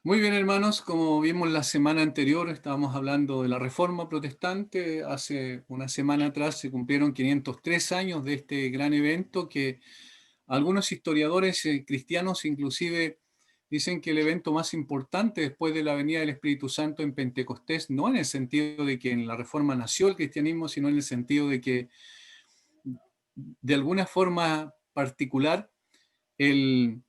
Muy bien, hermanos, como vimos la semana anterior, estábamos hablando de la Reforma Protestante. Hace una semana atrás se cumplieron 503 años de este gran evento que algunos historiadores cristianos inclusive dicen que el evento más importante después de la venida del Espíritu Santo en Pentecostés, no en el sentido de que en la Reforma nació el cristianismo, sino en el sentido de que de alguna forma particular el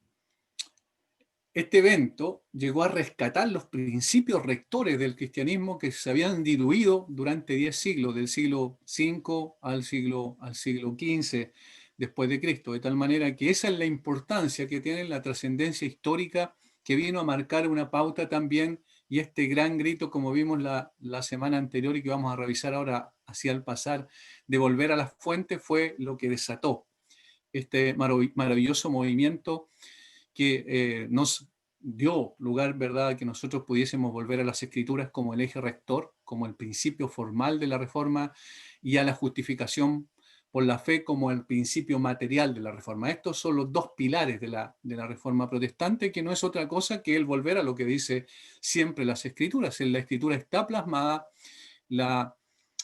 este evento llegó a rescatar los principios rectores del cristianismo que se habían diluido durante 10 siglos, del siglo V al siglo XV después de Cristo, de tal manera que esa es la importancia que tiene la trascendencia histórica que vino a marcar una pauta también, y este gran grito, como vimos la semana anterior y que vamos a revisar ahora hacia el pasar, de volver a las fuentes, fue lo que desató este maravilloso movimiento que nos dio lugar, ¿verdad?, a que nosotros pudiésemos volver a las Escrituras como el eje rector, como el principio formal de la Reforma, y a la justificación por la fe como el principio material de la Reforma. Estos son los dos pilares de la Reforma protestante, que no es otra cosa que el volver a lo que dice siempre las Escrituras. En la Escritura está plasmada la,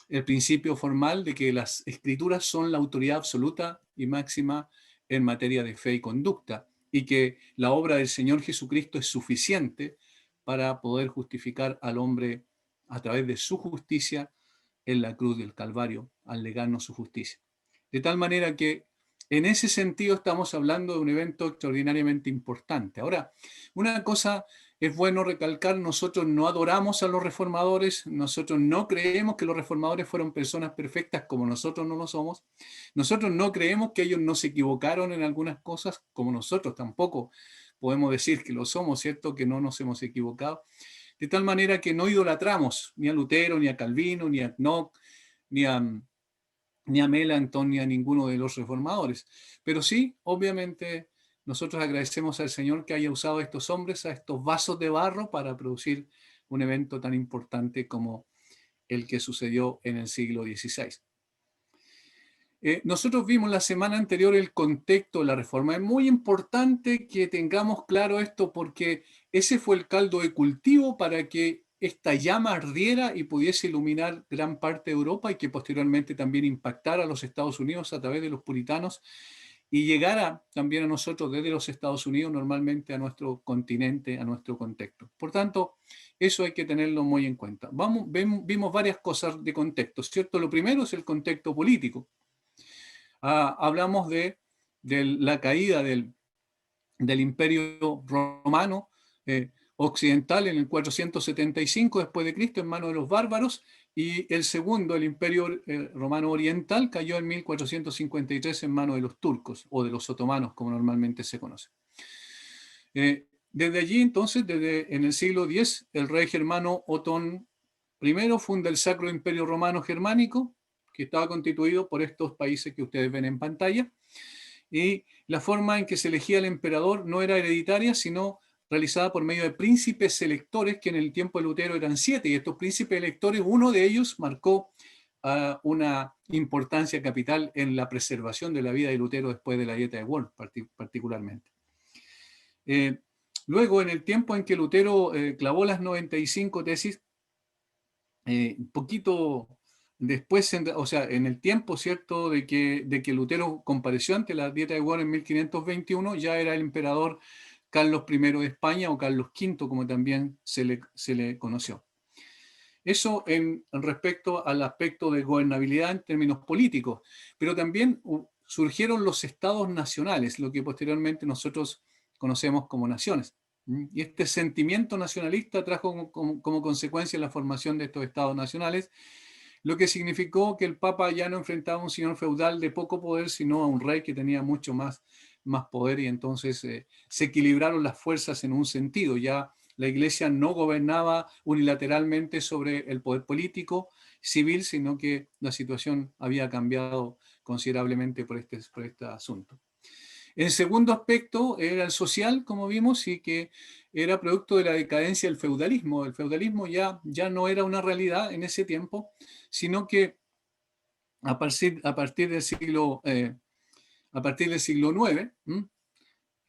el principio formal de que las Escrituras son la autoridad absoluta y máxima en materia de fe y conducta, y que la obra del Señor Jesucristo es suficiente para poder justificar al hombre a través de su justicia en la cruz del Calvario, al legarnos su justicia. De tal manera que en ese sentido estamos hablando de un evento extraordinariamente importante. Ahora, una cosa es bueno recalcar: nosotros no adoramos a los reformadores, nosotros no creemos que los reformadores fueron personas perfectas como nosotros no lo somos, nosotros no creemos que ellos no se equivocaron en algunas cosas como nosotros tampoco podemos decir que lo somos, ¿cierto? Que no nos hemos equivocado. De tal manera que no idolatramos ni a Lutero, ni a Calvino, ni a Knock, ni a, ni a Melanchthon, ni a ninguno de los reformadores. Pero sí, obviamente, nosotros agradecemos al Señor que haya usado a estos hombres, a estos vasos de barro, para producir un evento tan importante como el que sucedió en el siglo XVI. Nosotros vimos la semana anterior el contexto de la reforma. Es muy importante que tengamos claro esto, porque ese fue el caldo de cultivo para que esta llama ardiera y pudiese iluminar gran parte de Europa, y que posteriormente también impactara a los Estados Unidos a través de los puritanos, y llegara también a nosotros desde los Estados Unidos, normalmente a nuestro continente, a nuestro contexto. Por tanto, eso hay que tenerlo muy en cuenta. Vimos varias cosas de contexto, ¿cierto? Lo primero es el contexto político. Hablamos de la caída del Imperio Romano occidental en el 475 después de Cristo en manos de los bárbaros, y el segundo, el Imperio Romano Oriental, cayó en 1453 en manos de los turcos o de los otomanos, como normalmente se conoce. Desde allí, entonces, en el siglo X, el rey germano Otón I funda el Sacro Imperio Romano Germánico, que estaba constituido por estos países que ustedes ven en pantalla, y la forma en que se elegía el emperador no era hereditaria, sino realizada por medio de príncipes electores, que en el tiempo de Lutero eran 7, y estos príncipes electores, uno de ellos marcó una importancia capital en la preservación de la vida de Lutero después de la Dieta de Worms, particularmente. Eh, Luego, en el tiempo en que Lutero clavó las 95 tesis, poquito después, o sea, en el tiempo, ¿cierto?, de que Lutero compareció ante la Dieta de Worms en 1521, ya era el emperador Carlos I de España, o Carlos V, como también se le conoció. Eso en respecto al aspecto de gobernabilidad en términos políticos, pero también surgieron los estados nacionales, lo que posteriormente nosotros conocemos como naciones. Y este sentimiento nacionalista trajo como consecuencia la formación de estos estados nacionales, lo que significó que el Papa ya no enfrentaba a un señor feudal de poco poder, sino a un rey que tenía mucho más poder, y entonces se equilibraron las fuerzas en un sentido. Ya la Iglesia no gobernaba unilateralmente sobre el poder político, civil, sino que la situación había cambiado considerablemente por este asunto. El segundo aspecto era el social, como vimos, y que era producto de la decadencia del feudalismo. El feudalismo ya no era una realidad en ese tiempo, sino que a partir del siglo IX,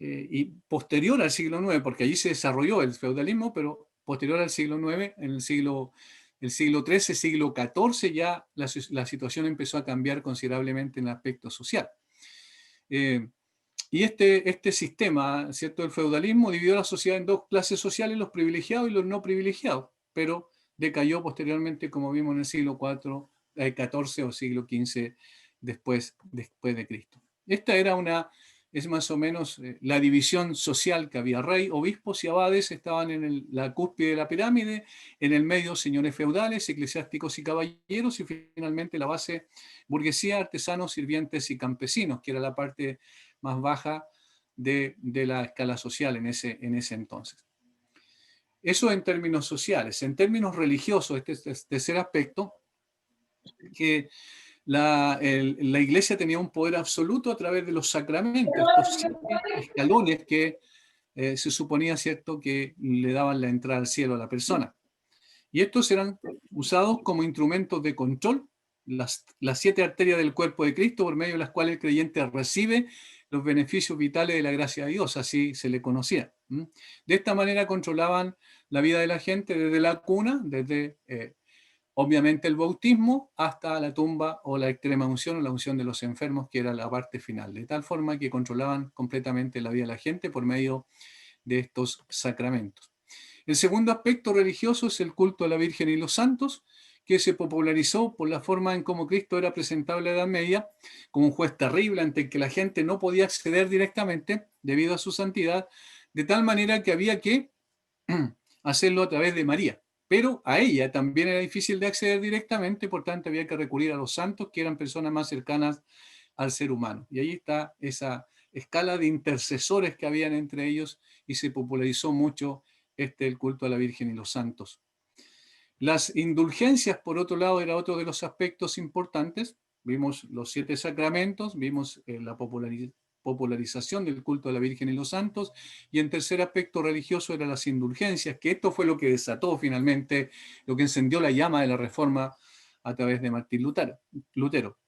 y posterior al siglo IX, porque allí se desarrolló el feudalismo, pero posterior al siglo IX, en el siglo XIII, siglo XIV, ya la situación empezó a cambiar considerablemente en el aspecto social. Y este sistema, ¿cierto?, del feudalismo dividió a la sociedad en dos clases sociales, los privilegiados y los no privilegiados, pero decayó posteriormente, como vimos en el siglo XIV o siglo XV después de Cristo. Esta es más o menos la división social que había. Rey, obispos y abades estaban en la cúspide de la pirámide, en el medio señores feudales, eclesiásticos y caballeros, y finalmente la base burguesía, artesanos, sirvientes y campesinos, que era la parte más baja de la escala social en ese entonces. Eso en términos sociales. En términos religiosos, este es el tercer aspecto, que la iglesia tenía un poder absoluto a través de los sacramentos, estos 7 escalones que se suponía, ¿cierto?, que le daban la entrada al cielo a la persona. Y estos eran usados como instrumentos de control, las 7 arterias del cuerpo de Cristo, por medio de las cuales el creyente recibe los beneficios vitales de la gracia de Dios, así se le conocía. De esta manera controlaban la vida de la gente desde la cuna, desde obviamente el bautismo, hasta la tumba o la extrema unción o la unción de los enfermos, que era la parte final, de tal forma que controlaban completamente la vida de la gente por medio de estos sacramentos. El segundo aspecto religioso es el culto a la Virgen y los santos, que se popularizó por la forma en cómo Cristo era presentado en la Edad Media, como un juez terrible ante el que la gente no podía acceder directamente debido a su santidad, de tal manera que había que hacerlo a través de María. Pero a ella también era difícil de acceder directamente, por tanto había que recurrir a los santos, que eran personas más cercanas al ser humano. Y ahí está esa escala de intercesores que habían entre ellos y se popularizó mucho el culto a la Virgen y los santos. Las indulgencias, por otro lado, era otro de los aspectos importantes. Vimos los 7 sacramentos, vimos la popularización del culto a la Virgen y los santos, y en tercer aspecto religioso eran las indulgencias, que esto fue lo que desató finalmente, lo que encendió la llama de la Reforma a través de Martín Lutero.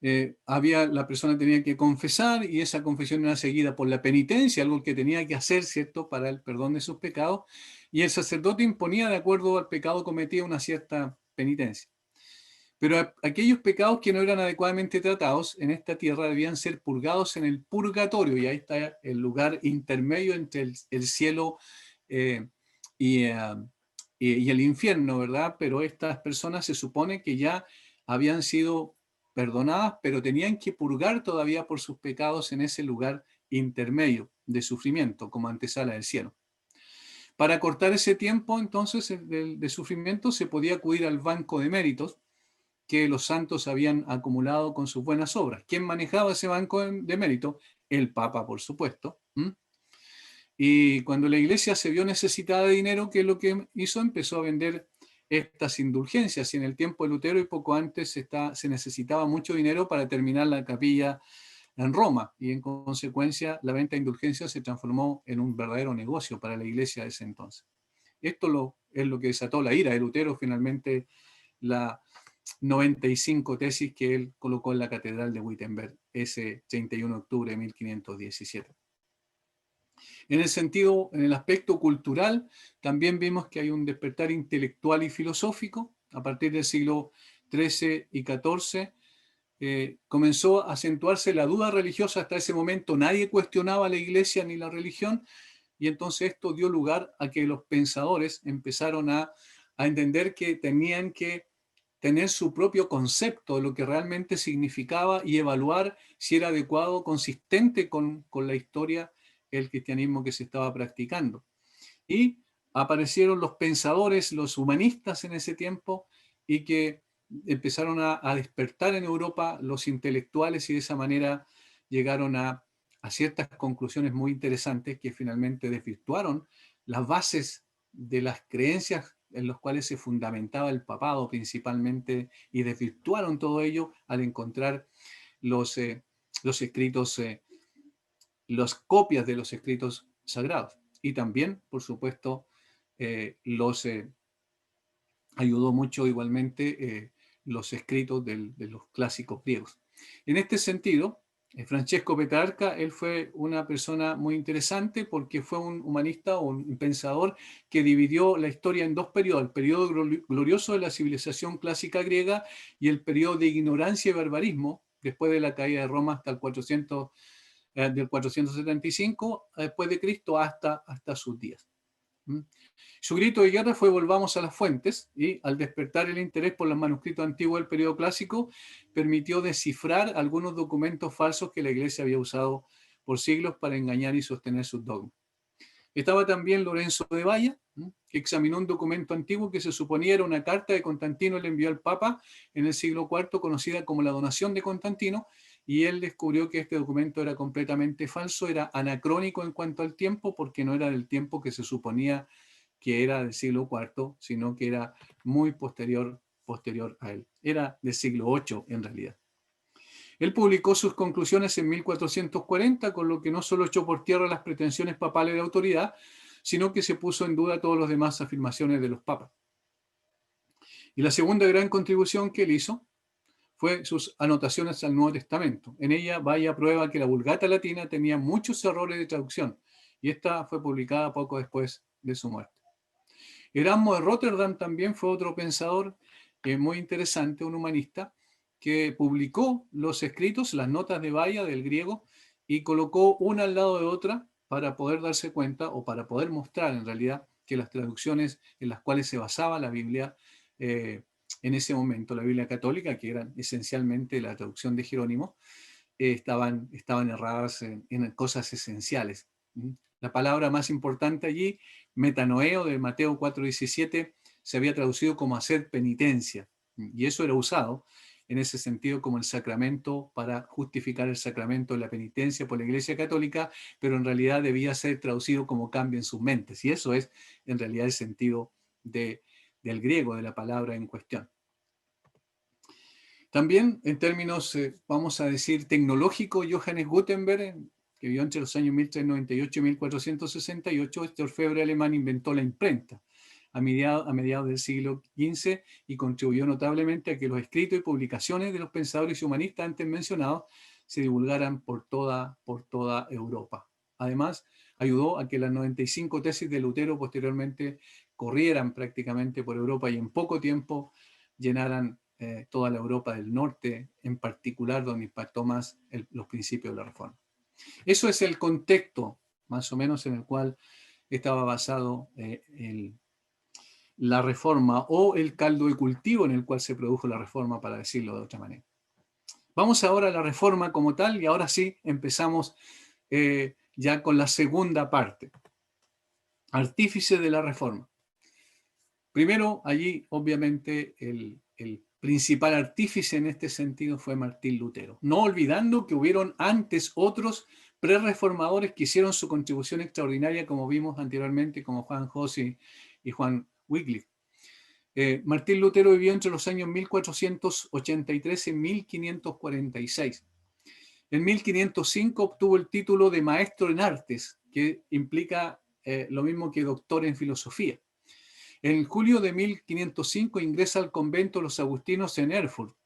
La persona tenía que confesar y esa confesión era seguida por la penitencia, algo que tenía que hacer, ¿cierto?, para el perdón de sus pecados, y el sacerdote imponía de acuerdo al pecado cometido una cierta penitencia. Pero aquellos pecados que no eran adecuadamente tratados en esta tierra debían ser purgados en el purgatorio, y ahí está el lugar intermedio entre el cielo eh, y, y el infierno, ¿verdad? Pero estas personas se supone que ya habían sido perdonadas, pero tenían que purgar todavía por sus pecados en ese lugar intermedio de sufrimiento, como antesala del cielo. Para cortar ese tiempo, entonces, de sufrimiento, se podía acudir al banco de méritos que los santos habían acumulado con sus buenas obras. ¿Quién manejaba ese banco de mérito? El Papa, por supuesto. Y cuando la iglesia se vio necesitada de dinero, ¿qué es lo que hizo? Empezó a vender estas indulgencias. Y en el tiempo de Lutero y poco antes se necesitaba mucho dinero para terminar la capilla en Roma. Y en consecuencia la venta de indulgencias se transformó en un verdadero negocio para la iglesia de ese entonces. Esto es lo que desató la ira de Lutero, finalmente la 95 tesis que él colocó en la Catedral de Wittenberg ese 31 de octubre de 1517. En el aspecto cultural, también vimos que hay un despertar intelectual y filosófico. A partir del siglo XIII y XIV comenzó a acentuarse la duda religiosa. Hasta ese momento nadie cuestionaba la iglesia ni la religión, y entonces esto dio lugar a que los pensadores empezaron a entender que tenían que tener su propio concepto de lo que realmente significaba y evaluar si era adecuado, consistente con la historia del cristianismo que se estaba practicando. Y aparecieron los pensadores, los humanistas en ese tiempo, y que empezaron a despertar en Europa los intelectuales, y de esa manera llegaron a ciertas conclusiones muy interesantes que finalmente desvirtuaron las bases de las creencias en las cuales se fundamentaba el papado principalmente, y desvirtuaron todo ello al encontrar los escritos, las copias de los escritos sagrados. Y también, por supuesto, ayudó mucho igualmente los escritos de los clásicos griegos. En este sentido, Francesco Petrarca, él fue una persona muy interesante porque fue un humanista o un pensador que dividió la historia en dos periodos, el periodo glorioso de la civilización clásica griega y el periodo de ignorancia y barbarismo, después de la caída de Roma hasta el 400, del 475 después de Cristo hasta sus días. ¿Mm? Su grito de guerra fue volvamos a las fuentes y al despertar el interés por los manuscritos antiguos del periodo clásico permitió descifrar algunos documentos falsos que la iglesia había usado por siglos para engañar y sostener sus dogmas. Estaba también Lorenzo de Valla, que examinó un documento antiguo que se suponía era una carta de Constantino le envió al Papa en el siglo IV, conocida como la donación de Constantino, y él descubrió que este documento era completamente falso, era anacrónico en cuanto al tiempo, porque no era del tiempo que se suponía que era del siglo IV, sino que era muy posterior a él. Era del siglo VIII en realidad. Él publicó sus conclusiones en 1440, con lo que no solo echó por tierra las pretensiones papales de autoridad, sino que se puso en duda todas las demás afirmaciones de los papas. Y la segunda gran contribución que él hizo fue sus anotaciones al Nuevo Testamento. En ella Valla prueba que la Vulgata latina tenía muchos errores de traducción, y esta fue publicada poco después de su muerte. Erasmo de Rotterdam también fue otro pensador muy interesante, un humanista, que publicó los escritos, las notas de Valla del griego, y colocó una al lado de otra para poder darse cuenta o para poder mostrar en realidad que las traducciones en las cuales se basaba la Biblia en ese momento, la Biblia católica, que eran esencialmente la traducción de Jerónimo, estaban erradas en cosas esenciales. La palabra más importante allí, metanoeo, de Mateo 4:17, se había traducido como hacer penitencia, y eso era usado en ese sentido como el sacramento para justificar el sacramento de la penitencia por la Iglesia Católica, pero en realidad debía ser traducido como cambio en sus mentes, y eso es en realidad el sentido del griego de la palabra en cuestión. También en términos, vamos a decir, tecnológicos, Johannes Gutenberg, que vivió entre los años 1398 y 1468, este orfebre alemán inventó la imprenta a mediados del siglo XV y contribuyó notablemente a que los escritos y publicaciones de los pensadores humanistas antes mencionados se divulgaran por toda Europa. Además, ayudó a que las 95 tesis de Lutero posteriormente corrieran prácticamente por Europa y en poco tiempo llenaran toda la Europa del Norte, en particular donde impactó más los principios de la Reforma. Eso es el contexto, más o menos, en el cual estaba basado la Reforma o el caldo de cultivo en el cual se produjo la Reforma, para decirlo de otra manera. Vamos ahora a la Reforma como tal y ahora sí empezamos ya con la segunda parte. Artífice de la Reforma. Primero, allí obviamente el principal artífice en este sentido fue Martín Lutero. No olvidando que hubieron antes otros prerreformadores que hicieron su contribución extraordinaria, como vimos anteriormente, como Juan Hus y Juan Wycliffe. Martín Lutero vivió entre los años 1483 y 1546. En 1505 obtuvo el título de maestro en artes, que implica lo mismo que doctor en filosofía. En julio de 1505 ingresa al convento de los agustinos en Erfurt.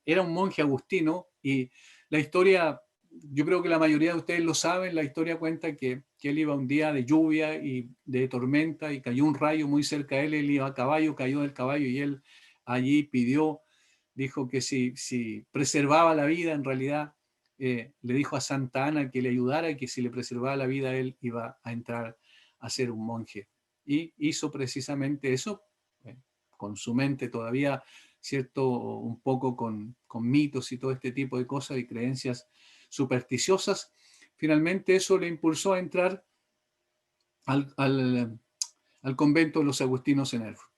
Era un monje agustino y la historia, yo creo que la mayoría de ustedes lo saben, la historia cuenta que él iba un día de lluvia y de tormenta y cayó un rayo muy cerca de él iba a caballo, cayó del caballo y él allí dijo que si preservaba la vida, en realidad le dijo a Santa Ana que le ayudara y que si le preservaba la vida él iba a entrar a ser un monje. Y hizo precisamente eso, con su mente todavía, ¿cierto? Un poco con mitos y todo este tipo de cosas y creencias supersticiosas. Finalmente eso le impulsó a entrar al convento de los agustinos en Erfurt.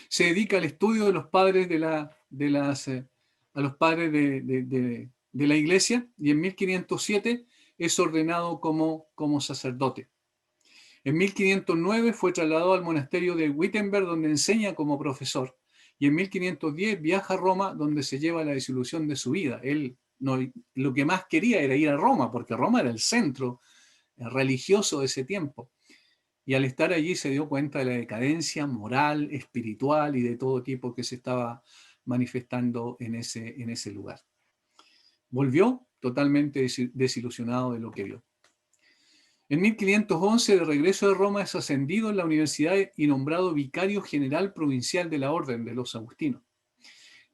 Se dedica al estudio de los padres a los padres de la iglesia y en 1507 es ordenado como sacerdote. En 1509 fue trasladado al monasterio de Wittenberg, donde enseña como profesor. Y en 1510 viaja a Roma, donde se lleva la disolución de su vida. Él lo que más quería era ir a Roma, porque Roma era el centro religioso de ese tiempo. Y al estar allí se dio cuenta de la decadencia moral, espiritual y de todo tipo que se estaba manifestando en ese lugar. Volvió totalmente desilusionado de lo que vio. En 1511, de regreso de Roma, es ascendido en la universidad y nombrado vicario general provincial de la Orden de los Agustinos.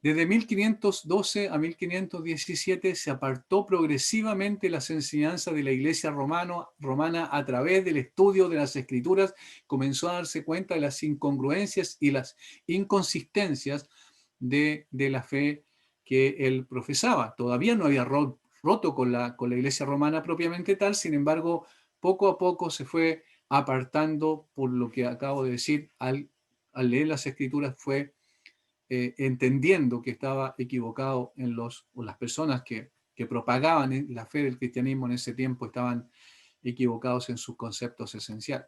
Desde 1512 a 1517 se apartó progresivamente las enseñanzas de la Iglesia romana a través del estudio de las Escrituras. Comenzó a darse cuenta de las incongruencias y las inconsistencias de la fe que él profesaba. Todavía no había roto con la Iglesia romana propiamente tal, sin embargo, poco a poco se fue apartando, por lo que acabo de decir, al leer las Escrituras fue entendiendo que estaba equivocado o las personas que propagaban la fe del cristianismo en ese tiempo estaban equivocados en sus conceptos esenciales.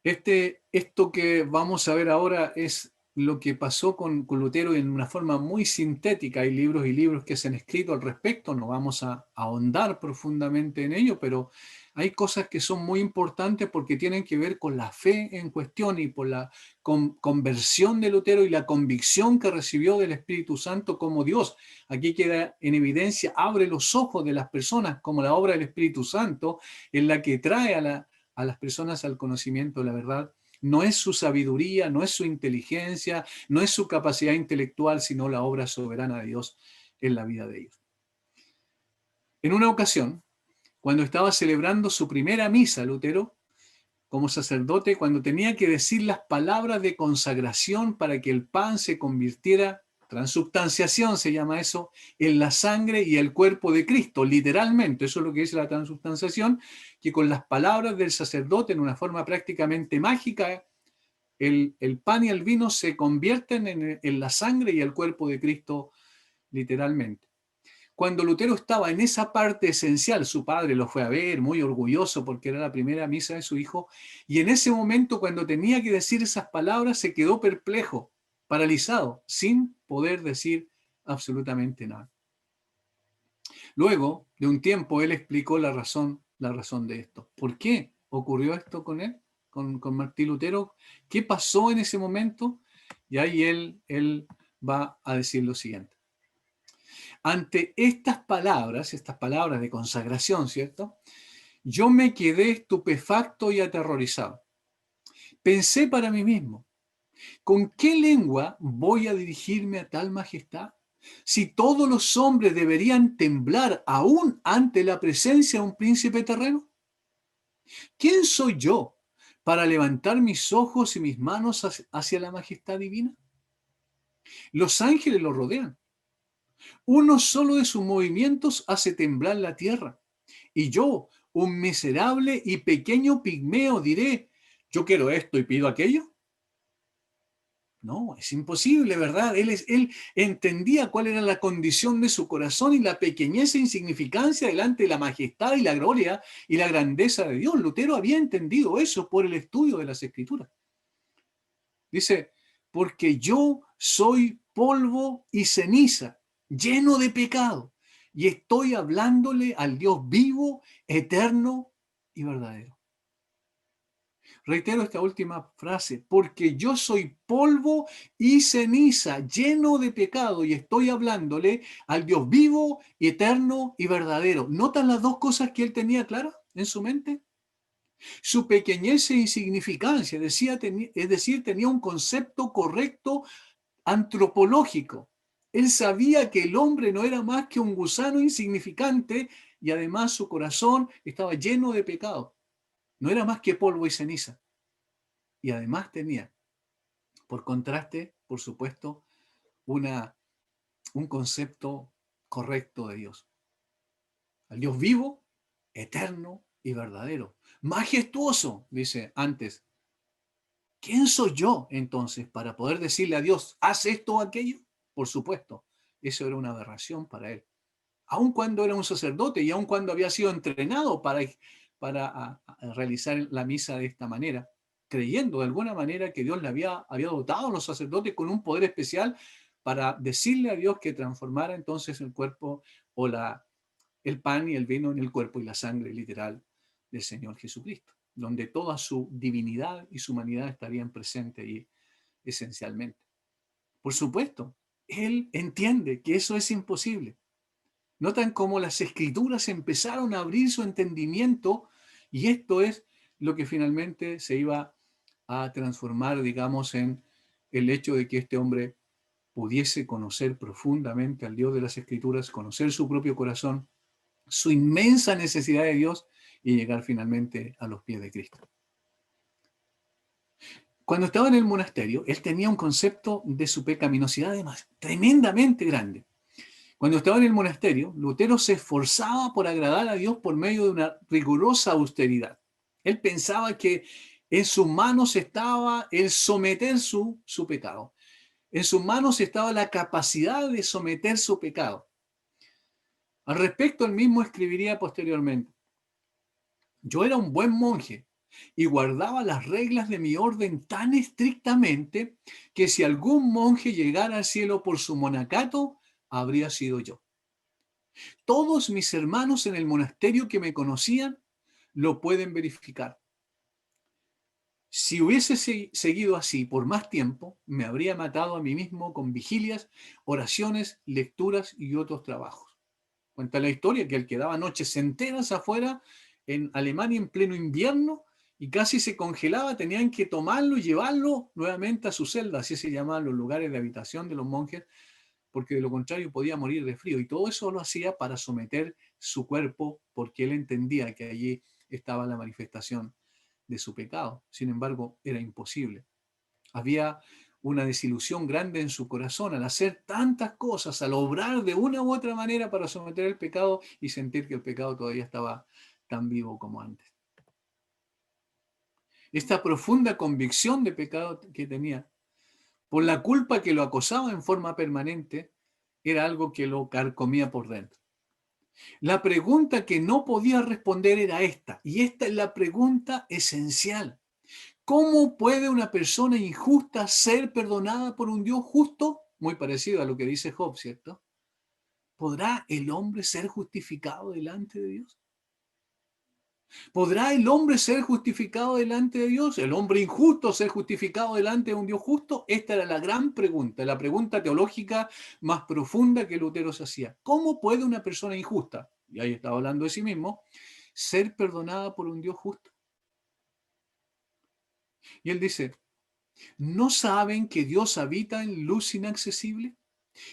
Esto que vamos a ver ahora es lo que pasó con Lutero en una forma muy sintética. Hay libros y libros que se han escrito al respecto, no vamos a ahondar profundamente en ello, pero hay cosas que son muy importantes porque tienen que ver con la fe en cuestión y por la conversión de Lutero y la convicción que recibió del Espíritu Santo como Dios. Aquí queda en evidencia, abre los ojos de las personas como la obra del Espíritu Santo en la que trae a las personas al conocimiento de la verdad. No es su sabiduría, no es su inteligencia, no es su capacidad intelectual, sino la obra soberana de Dios en la vida de ellos. En una ocasión, cuando estaba celebrando su primera misa, Lutero, como sacerdote, cuando tenía que decir las palabras de consagración para que el pan se convirtiera, transubstanciación se llama eso, en la sangre y el cuerpo de Cristo, literalmente, eso es lo que dice la transubstanciación, que con las palabras del sacerdote, en una forma prácticamente mágica, el pan y el vino se convierten en la sangre y el cuerpo de Cristo, literalmente. Cuando Lutero estaba en esa parte esencial, su padre lo fue a ver, muy orgulloso porque era la primera misa de su hijo, y en ese momento cuando tenía que decir esas palabras se quedó perplejo, paralizado, sin poder decir absolutamente nada. Luego de un tiempo él explicó la razón de esto. ¿Por qué ocurrió esto con él, con Martín Lutero? ¿Qué pasó en ese momento? Y ahí él va a decir lo siguiente. Ante estas palabras de consagración, ¿cierto? Yo me quedé estupefacto y aterrorizado. Pensé para mí mismo, ¿con qué lengua voy a dirigirme a tal majestad? Si todos los hombres deberían temblar aún ante la presencia de un príncipe terreno. ¿Quién soy yo para levantar mis ojos y mis manos hacia la majestad divina? Los ángeles lo rodean. Uno solo de sus movimientos hace temblar la tierra. Y yo, un miserable y pequeño pigmeo, diré, yo quiero esto y pido aquello. No, es imposible, ¿verdad? Él entendía cuál era la condición de su corazón y la pequeñez e insignificancia delante de la majestad y la gloria y la grandeza de Dios. Lutero había entendido eso por el estudio de las Escrituras. Dice, porque yo soy polvo y ceniza, lleno de pecado, y estoy hablándole al Dios vivo, eterno y verdadero. Reitero esta última frase, porque yo soy polvo y ceniza, lleno de pecado, y estoy hablándole al Dios vivo, eterno y verdadero. ¿Notan las dos cosas que él tenía claras en su mente? Su pequeñez e insignificancia, es decir, tenía un concepto correcto antropológico. Él sabía que el hombre no era más que un gusano insignificante y además su corazón estaba lleno de pecado. No era más que polvo y ceniza. Y además tenía, por contraste, por supuesto, un concepto correcto de Dios. Al Dios vivo, eterno y verdadero. Majestuoso, dice antes. ¿Quién soy yo entonces para poder decirle a Dios, haz esto o aquello? Por supuesto, eso era una aberración para él. Aun cuando era un sacerdote y aun cuando había sido entrenado para realizar la misa de esta manera, creyendo de alguna manera que Dios le había dotado a los sacerdotes con un poder especial para decirle a Dios que transformara entonces el cuerpo o el pan y el vino en el cuerpo y la sangre literal del Señor Jesucristo, donde toda su divinidad y su humanidad estarían presentes y esencialmente. Por supuesto, él entiende que eso es imposible. Notan cómo las escrituras empezaron a abrir su entendimiento y esto es lo que finalmente se iba a transformar, digamos, en el hecho de que este hombre pudiese conocer profundamente al Dios de las Escrituras, conocer su propio corazón, su inmensa necesidad de Dios y llegar finalmente a los pies de Cristo. Cuando estaba en el monasterio, él tenía un concepto de su pecaminosidad además tremendamente grande. Cuando estaba en el monasterio, Lutero se esforzaba por agradar a Dios por medio de una rigurosa austeridad. Él pensaba que en sus manos estaba el someter su pecado. En sus manos estaba la capacidad de someter su pecado. Al respecto, él mismo escribiría posteriormente: yo era un buen monje y guardaba las reglas de mi orden tan estrictamente que si algún monje llegara al cielo por su monacato, habría sido yo. Todos mis hermanos en el monasterio que me conocían lo pueden verificar. Si hubiese seguido así por más tiempo, me habría matado a mí mismo con vigilias, oraciones, lecturas y otros trabajos. Cuenta la historia que él quedaba noches enteras afuera en Alemania en pleno invierno y casi se congelaba, tenían que tomarlo y llevarlo nuevamente a su celda, así se llamaban los lugares de habitación de los monjes, porque de lo contrario podía morir de frío. Y todo eso lo hacía para someter su cuerpo, porque él entendía que allí estaba la manifestación de su pecado. Sin embargo, era imposible. Había una desilusión grande en su corazón al hacer tantas cosas, al obrar de una u otra manera para someter el pecado y sentir que el pecado todavía estaba tan vivo como antes. Esta profunda convicción de pecado que tenía, por la culpa que lo acosaba en forma permanente, era algo que lo carcomía por dentro. La pregunta que no podía responder era esta, y esta es la pregunta esencial. ¿Cómo puede una persona injusta ser perdonada por un Dios justo? Muy parecido a lo que dice Job, ¿cierto? ¿Podrá el hombre ser justificado delante de Dios? ¿Podrá el hombre ser justificado delante de Dios? ¿El hombre injusto ser justificado delante de un Dios justo? Esta era la gran pregunta, la pregunta teológica más profunda que Lutero se hacía. ¿Cómo puede una persona injusta, y ahí estaba hablando de sí mismo, ser perdonada por un Dios justo? Y él dice, ¿no saben que Dios habita en luz inaccesible?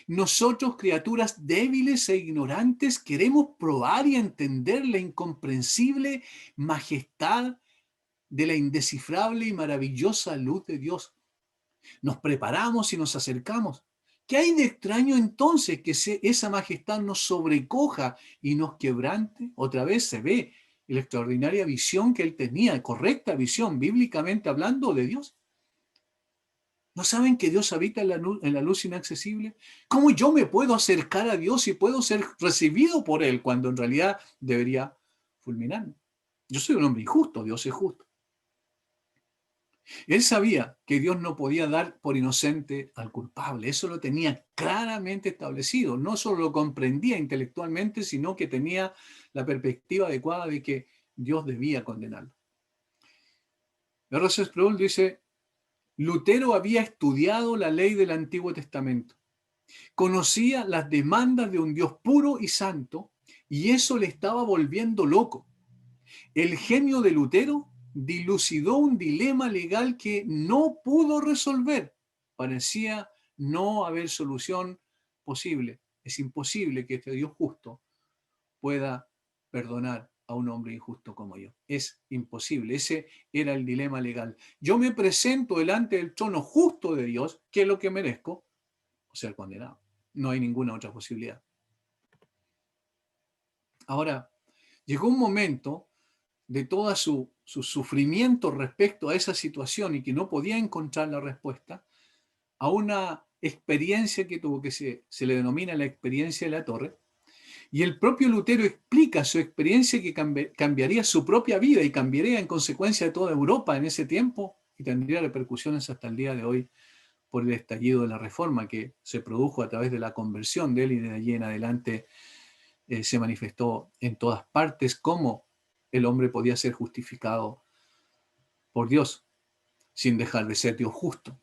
Nosotros, criaturas débiles e ignorantes, queremos probar y entender la incomprensible majestad de la indescifrable y maravillosa luz de Dios. Nos preparamos y nos acercamos. ¿Qué hay de extraño entonces que esa majestad nos sobrecoja y nos quebrante? Otra vez se ve la extraordinaria visión que él tenía, correcta visión, bíblicamente hablando, de Dios. ¿No saben que Dios habita en la luz inaccesible? ¿Cómo yo me puedo acercar a Dios y puedo ser recibido por Él cuando en realidad debería fulminarme? Yo soy un hombre injusto, Dios es justo. Él sabía que Dios no podía dar por inocente al culpable. Eso lo tenía claramente establecido. No solo lo comprendía intelectualmente, sino que tenía la perspectiva adecuada de que Dios debía condenarlo. R.C. Sproul dice, Lutero había estudiado la ley del Antiguo Testamento. Conocía las demandas de un Dios puro y santo y eso le estaba volviendo loco. El genio de Lutero dilucidó un dilema legal que no pudo resolver. Parecía no haber solución posible. Es imposible que este Dios justo pueda perdonar a un hombre injusto como yo. Es imposible. Ese era el dilema legal. Yo me presento delante del trono justo de Dios, que es lo que merezco, o ser condenado. No hay ninguna otra posibilidad. Ahora, llegó un momento de todo su sufrimiento respecto a esa situación y que no podía encontrar la respuesta, a una experiencia que tuvo, que se le denomina la experiencia de la torre, y el propio Lutero explica su experiencia que cambiaría su propia vida y cambiaría en consecuencia de toda Europa en ese tiempo y tendría repercusiones hasta el día de hoy por el estallido de la Reforma que se produjo a través de la conversión de él y de allí en adelante se manifestó en todas partes cómo el hombre podía ser justificado por Dios sin dejar de ser Dios justo.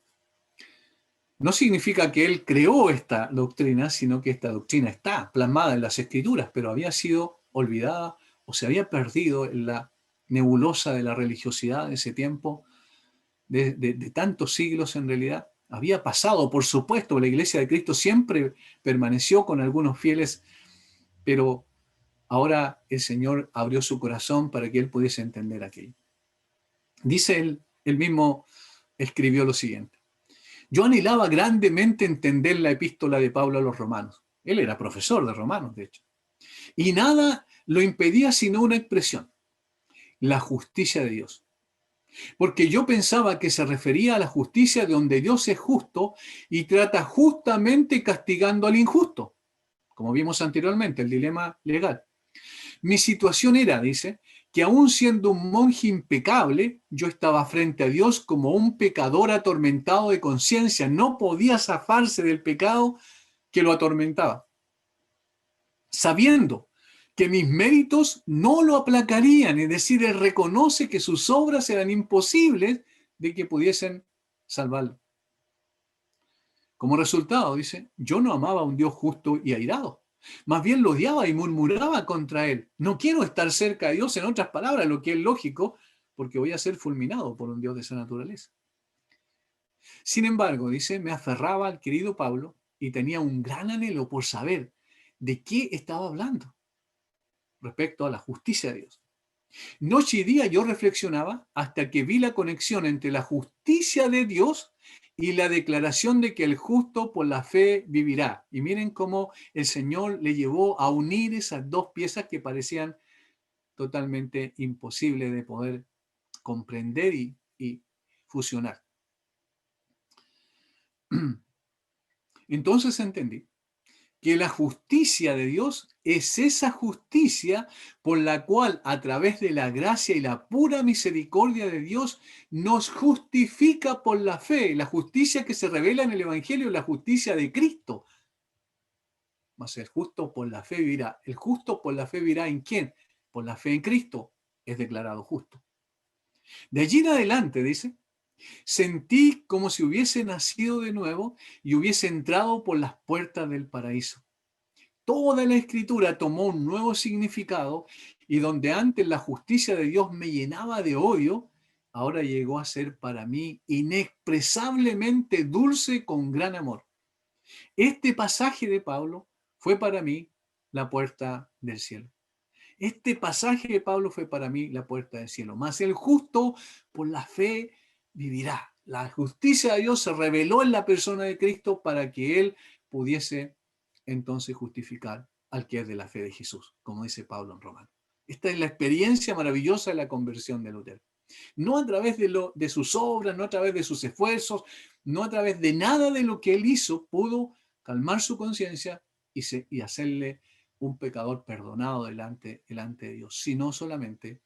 No significa que él creó esta doctrina, sino que esta doctrina está plasmada en las Escrituras, pero había sido olvidada o se había perdido en la nebulosa de la religiosidad de ese tiempo, de tantos siglos en realidad. Había pasado, por supuesto, la Iglesia de Cristo siempre permaneció con algunos fieles, pero ahora el Señor abrió su corazón para que él pudiese entender aquello. Dice él mismo escribió lo siguiente: yo anhelaba grandemente entender la epístola de Pablo a los romanos. Él era profesor de romanos, de hecho. Y nada lo impedía sino una expresión: la justicia de Dios. Porque yo pensaba que se refería a la justicia de donde Dios es justo y trata justamente castigando al injusto, como vimos anteriormente, el dilema legal. Mi situación era, dice, que aún siendo un monje impecable, yo estaba frente a Dios como un pecador atormentado de conciencia. No podía zafarse del pecado que lo atormentaba, sabiendo que mis méritos no lo aplacarían, es decir, él reconoce que sus obras eran imposibles de que pudiesen salvarlo. Como resultado, dice, yo no amaba a un Dios justo y airado, más bien lo odiaba y murmuraba contra él. No quiero estar cerca de Dios, en otras palabras, lo que es lógico, porque voy a ser fulminado por un Dios de esa naturaleza. Sin embargo, dice, me aferraba al querido Pablo y tenía un gran anhelo por saber de qué estaba hablando respecto a la justicia de Dios. Noche y día yo reflexionaba hasta que vi la conexión entre la justicia de Dios y la declaración de que el justo por la fe vivirá. Y miren cómo el Señor le llevó a unir esas dos piezas que parecían totalmente imposibles de poder comprender y fusionar. Entonces entendí que la justicia de Dios es esa justicia por la cual, a través de la gracia y la pura misericordia de Dios, nos justifica por la fe. La justicia que se revela en el Evangelio es la justicia de Cristo. Mas el justo por la fe vivirá. ¿El justo por la fe vivirá en quién? Por la fe en Cristo es declarado justo. De allí en adelante, dice, sentí como si hubiese nacido de nuevo y hubiese entrado por las puertas del paraíso. Toda la escritura tomó un nuevo significado y donde antes la justicia de Dios me llenaba de odio, ahora llegó a ser para mí inexpresablemente dulce con gran amor. Este pasaje de Pablo fue para mí la puerta del cielo. Este pasaje de Pablo fue para mí la puerta del cielo. Mas el justo por la fe vivirá. La justicia de Dios se reveló en la persona de Cristo para que él pudiese entonces justificar al que es de la fe de Jesús, como dice Pablo en Romanos. Esta es la experiencia maravillosa de la conversión de Lutero. No a través de sus obras, no a través de sus esfuerzos, no a través de nada de lo que él hizo, pudo calmar su conciencia y hacerle un pecador perdonado delante de Dios, sino solamente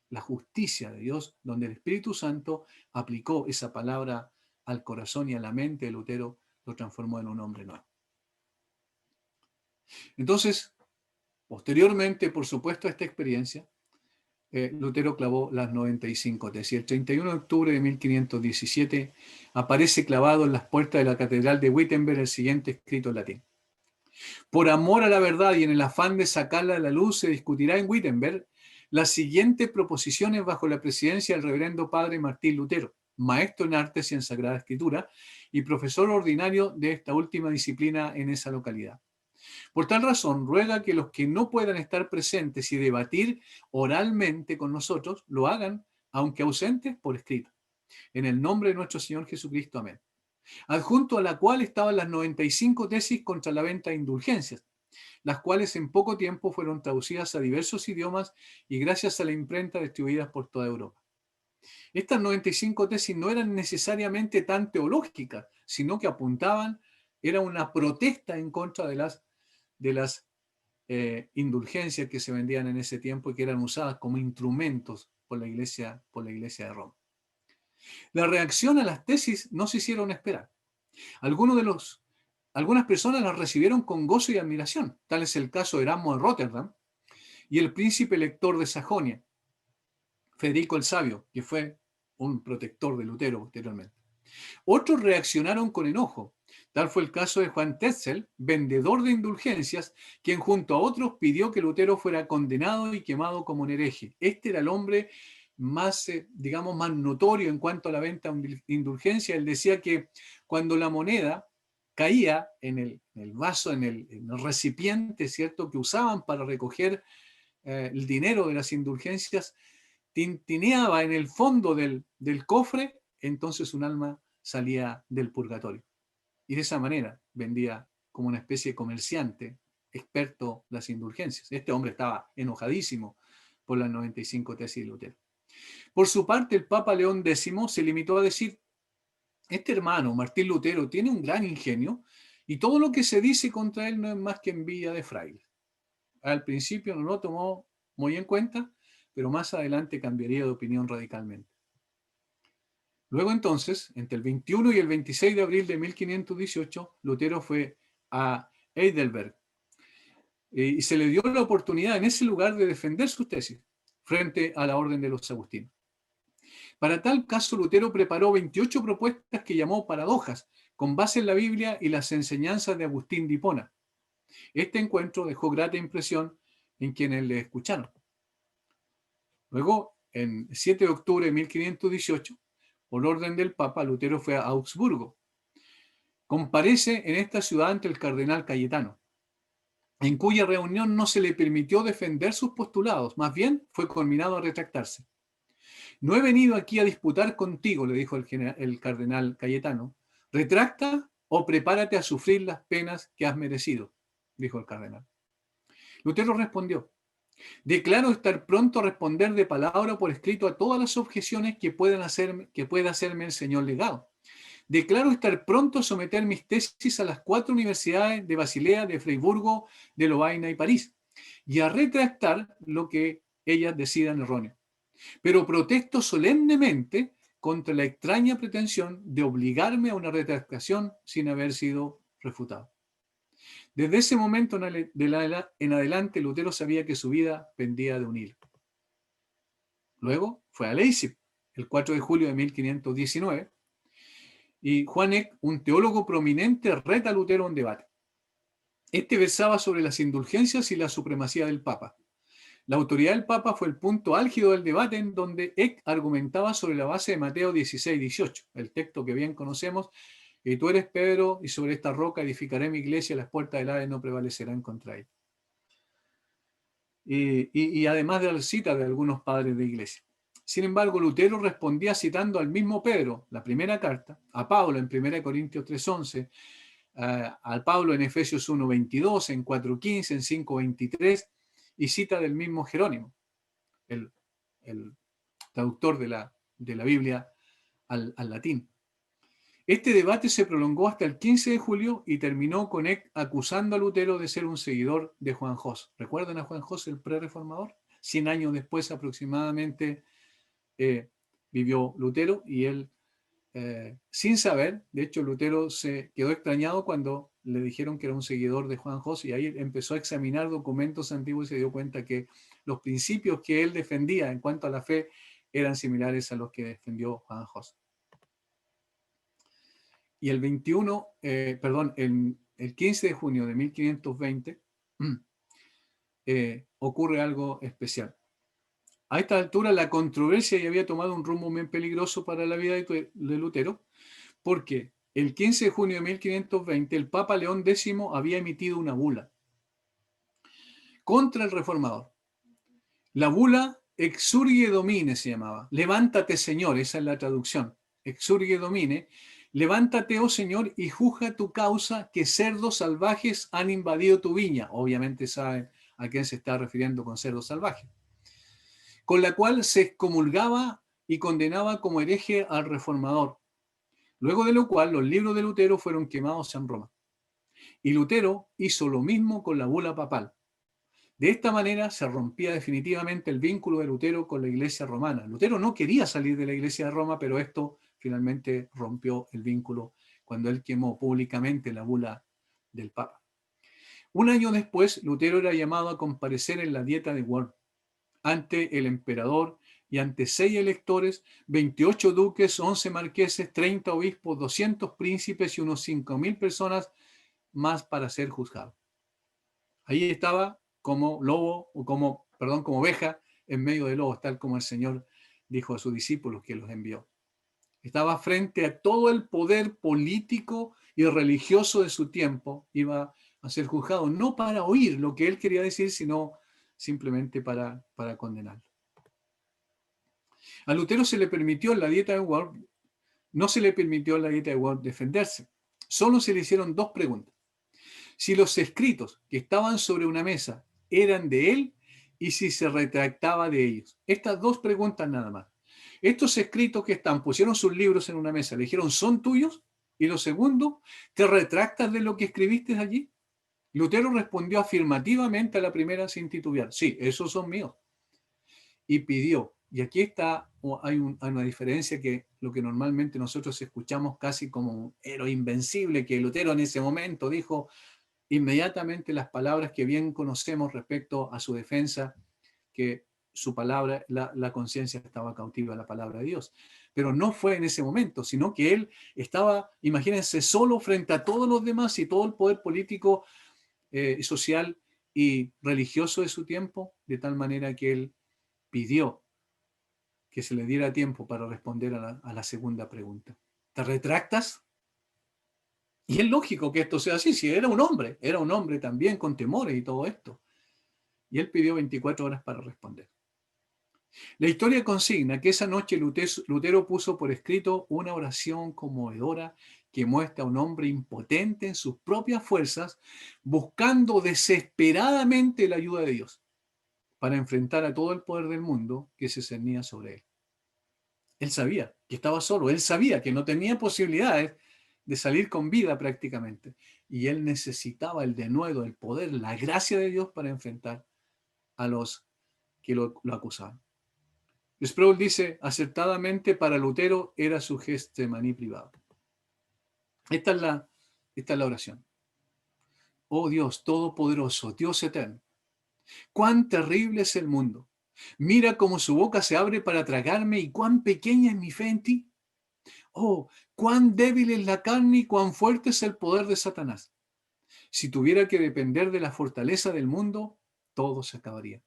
la justicia de Dios, donde el Espíritu Santo aplicó esa palabra al corazón y a la mente de Lutero, lo transformó en un hombre nuevo. Entonces, posteriormente, por supuesto, a esta experiencia, Lutero clavó las 95 tesis. El 31 de octubre de 1517 aparece clavado en las puertas de la Catedral de Wittenberg el siguiente escrito en latín: por amor a la verdad y en el afán de sacarla a la luz, se discutirá en Wittenberg las siguientes proposiciones bajo la presidencia del reverendo padre Martín Lutero, maestro en artes y en Sagrada Escritura y profesor ordinario de esta última disciplina en esa localidad. Por tal razón, ruega que los que no puedan estar presentes y debatir oralmente con nosotros, lo hagan, aunque ausentes, por escrito. En el nombre de nuestro Señor Jesucristo. Amén. Adjunto a la cual estaban las 95 tesis contra la venta de indulgencias, las cuales en poco tiempo fueron traducidas a diversos idiomas y gracias a la imprenta distribuidas por toda Europa. Estas 95 tesis no eran necesariamente tan teológicas, sino que apuntaban, era una protesta en contra de las indulgencias que se vendían en ese tiempo y que eran usadas como instrumentos por la Iglesia de Roma. La reacción a las tesis no se hicieron esperar. Algunas personas las recibieron con gozo y admiración. Tal es el caso de Erasmo de Rotterdam y el príncipe elector de Sajonia, Federico el Sabio, que fue un protector de Lutero posteriormente. Otros reaccionaron con enojo. Tal fue el caso de Juan Tetzel, vendedor de indulgencias, quien junto a otros pidió que Lutero fuera condenado y quemado como un hereje. Este era el hombre más, digamos, más notorio en cuanto a la venta de indulgencia. Él decía que cuando la moneda caía en el vaso, en el recipiente, ¿cierto?, que usaban para recoger el dinero de las indulgencias, tintineaba en el fondo del cofre, entonces un alma salía del purgatorio. Y de esa manera vendía como una especie de comerciante experto las indulgencias. Este hombre estaba enojadísimo por las 95 tesis de Lutero. Por su parte, el Papa León X se limitó a decir: este hermano, Martín Lutero, tiene un gran ingenio y todo lo que se dice contra él no es más que envidia de fraile. Al principio no lo tomó muy en cuenta, pero más adelante cambiaría de opinión radicalmente. Luego entonces, entre el 21 y el 26 de abril de 1518, Lutero fue a Heidelberg y se le dio la oportunidad en ese lugar de defender sus tesis frente a la orden de los agustinos. Para tal caso, Lutero preparó 28 propuestas que llamó paradojas, con base en la Biblia y las enseñanzas de Agustín de Hipona. Este encuentro dejó grata impresión en quienes le escucharon. Luego, en 7 de octubre de 1518, por orden del Papa, Lutero fue a Augsburgo. Comparece en esta ciudad ante el cardenal Cayetano, en cuya reunión no se le permitió defender sus postulados, más bien fue conminado a retractarse. No he venido aquí a disputar contigo, le dijo el cardenal Cayetano. Retracta o prepárate a sufrir las penas que has merecido, dijo el cardenal. Lutero respondió: declaro estar pronto a responder de palabra o por escrito a todas las objeciones que pueda hacerme el señor legado. Declaro estar pronto a someter mis tesis a las 4 universidades de Basilea, de Freiburgo, de Lovaina y París, y a retractar lo que ellas decidan erróneo. Pero protesto solemnemente contra la extraña pretensión de obligarme a una retractación sin haber sido refutado. Desde ese momento en adelante, Lutero sabía que su vida pendía de un hilo. Luego fue a Leipzig, el 4 de julio de 1519, y Juan Eck, un teólogo prominente, reta a Lutero en debate. Este versaba sobre las indulgencias y la supremacía del Papa. La autoridad del Papa fue el punto álgido del debate, en donde Eck argumentaba sobre la base de Mateo 16-18, el texto que bien conocemos: y tú eres Pedro, y sobre esta roca edificaré mi iglesia, y las puertas del Hades no prevalecerán contra ella. Y además de la cita de algunos padres de iglesia. Sin embargo, Lutero respondía citando al mismo Pedro, la primera carta, a Pablo en 1 Corintios 3:11, al Pablo en Efesios 1:22, en 4:15, en 5:23, y cita del mismo Jerónimo, el traductor de la Biblia al latín. Este debate se prolongó hasta el 15 de julio y terminó con Eck acusando a Lutero de ser un seguidor de Juan Hus. ¿Recuerdan a Juan Hus, el prereformador? 100 años después aproximadamente vivió Lutero, y él, sin saber, de hecho Lutero se quedó extrañado cuando le dijeron que era un seguidor de Juan Hus, y ahí empezó a examinar documentos antiguos y se dio cuenta que los principios que él defendía en cuanto a la fe eran similares a los que defendió Juan Hus. Y el 15 de junio de 1520 ocurre algo especial. A esta altura la controversia ya había tomado un rumbo muy peligroso para la vida de Lutero, porque el 15 de junio de 1520 el Papa León X había emitido una bula contra el reformador. La bula Exsurge Domine se llamaba. Levántate, Señor, esa es la traducción. Exsurge Domine. Levántate, oh Señor, y juzga tu causa, que cerdos salvajes han invadido tu viña. Obviamente saben a quién se está refiriendo con cerdos salvajes. Con la cual se excomulgaba y condenaba como hereje al reformador. Luego de lo cual los libros de Lutero fueron quemados en Roma. Y Lutero hizo lo mismo con la bula papal. De esta manera se rompía definitivamente el vínculo de Lutero con la Iglesia romana. Lutero no quería salir de la Iglesia de Roma, pero esto finalmente rompió el vínculo cuando él quemó públicamente la bula del Papa. Un año después, Lutero era llamado a comparecer en la Dieta de Worms ante el emperador y ante 6 electores, 28 duques, 11 marqueses, 30 obispos, 200 príncipes y unos 5.000 personas más para ser juzgado. Ahí estaba como lobo, o como, perdón, como oveja en medio de lobos, tal como el Señor dijo a sus discípulos que los envió. Estaba frente a todo el poder político y religioso de su tiempo, iba a ser juzgado, no para oír lo que él quería decir, sino simplemente para condenarlo. A Lutero se le permitió en la dieta de Worms, no se le permitió en la dieta de Worms defenderse. Solo se le hicieron 2 preguntas. Si los escritos que estaban sobre una mesa eran de él y si se retractaba de ellos. Estas 2 preguntas nada más. Estos escritos que están, pusieron sus libros en una mesa, le dijeron, ¿son tuyos? Y lo segundo, ¿te retractas de lo que escribiste allí? Lutero respondió afirmativamente a la primera sin titubear. Sí, esos son míos. Y pidió, y aquí está, hay una diferencia que lo que normalmente nosotros escuchamos casi como un héroe invencible, que Lutero en ese momento dijo inmediatamente las palabras que bien conocemos respecto a su defensa, que su palabra, la conciencia estaba cautiva a la palabra de Dios. Pero no fue en ese momento, sino que él estaba, imagínense, solo frente a todos los demás y todo el poder político, social y religioso de su tiempo, de tal manera que él pidió que se le diera tiempo para responder a la segunda pregunta. ¿Te retractas? Y es lógico que esto sea así, si era un hombre también con temores y todo esto. Y él pidió 24 horas para responder. La historia consigna que esa noche Lutero puso por escrito una oración conmovedora que muestra a un hombre impotente en sus propias fuerzas, buscando desesperadamente la ayuda de Dios para enfrentar a todo el poder del mundo que se cernía sobre él. Él sabía que estaba solo, él sabía que no tenía posibilidades de salir con vida prácticamente. Y él necesitaba el denuedo, el poder, la gracia de Dios para enfrentar a los que lo acusaban. Sproul dice, acertadamente para Lutero era su Getsemaní privado. Esta es la oración. Oh Dios todopoderoso, Dios eterno, cuán terrible es el mundo. Mira cómo su boca se abre para tragarme y cuán pequeña es mi fe en ti. Oh, cuán débil es la carne y cuán fuerte es el poder de Satanás. Si tuviera que depender de la fortaleza del mundo, todo se acabaría.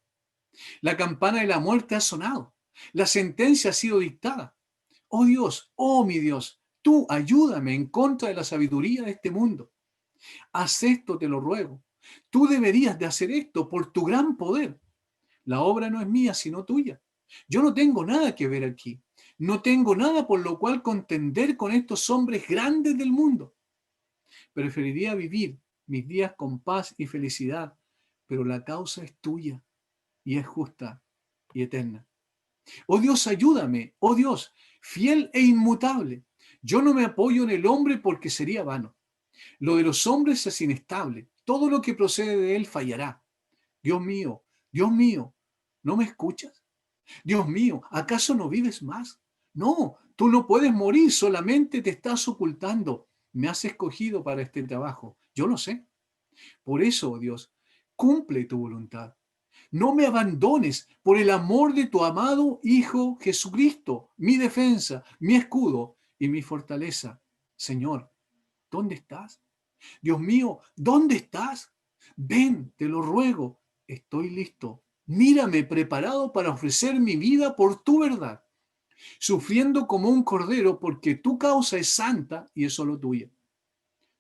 La campana de la muerte ha sonado. La sentencia ha sido dictada. Oh Dios, oh mi Dios, tú ayúdame en contra de la sabiduría de este mundo. Haz esto, te lo ruego. Tú deberías de hacer esto por tu gran poder. La obra no es mía, sino tuya. Yo no tengo nada que ver aquí. No tengo nada por lo cual contender con estos hombres grandes del mundo. Preferiría vivir mis días con paz y felicidad, pero la causa es tuya y es justa y eterna. Oh Dios, ayúdame, oh Dios, fiel e inmutable. Yo no me apoyo en el hombre porque sería vano. Lo de los hombres es inestable. Todo lo que procede de él fallará. Dios mío, ¿no me escuchas? Dios mío, ¿acaso no vives más? No, tú no puedes morir, solamente te estás ocultando. Me has escogido para este trabajo, yo lo sé. Por eso, oh Dios, cumple tu voluntad. No me abandones por el amor de tu amado Hijo Jesucristo, mi defensa, mi escudo y mi fortaleza. Señor, ¿dónde estás? Dios mío, ¿dónde estás? Ven, te lo ruego, estoy listo. Mírame preparado para ofrecer mi vida por tu verdad, sufriendo como un cordero porque tu causa es santa y es solo tuya.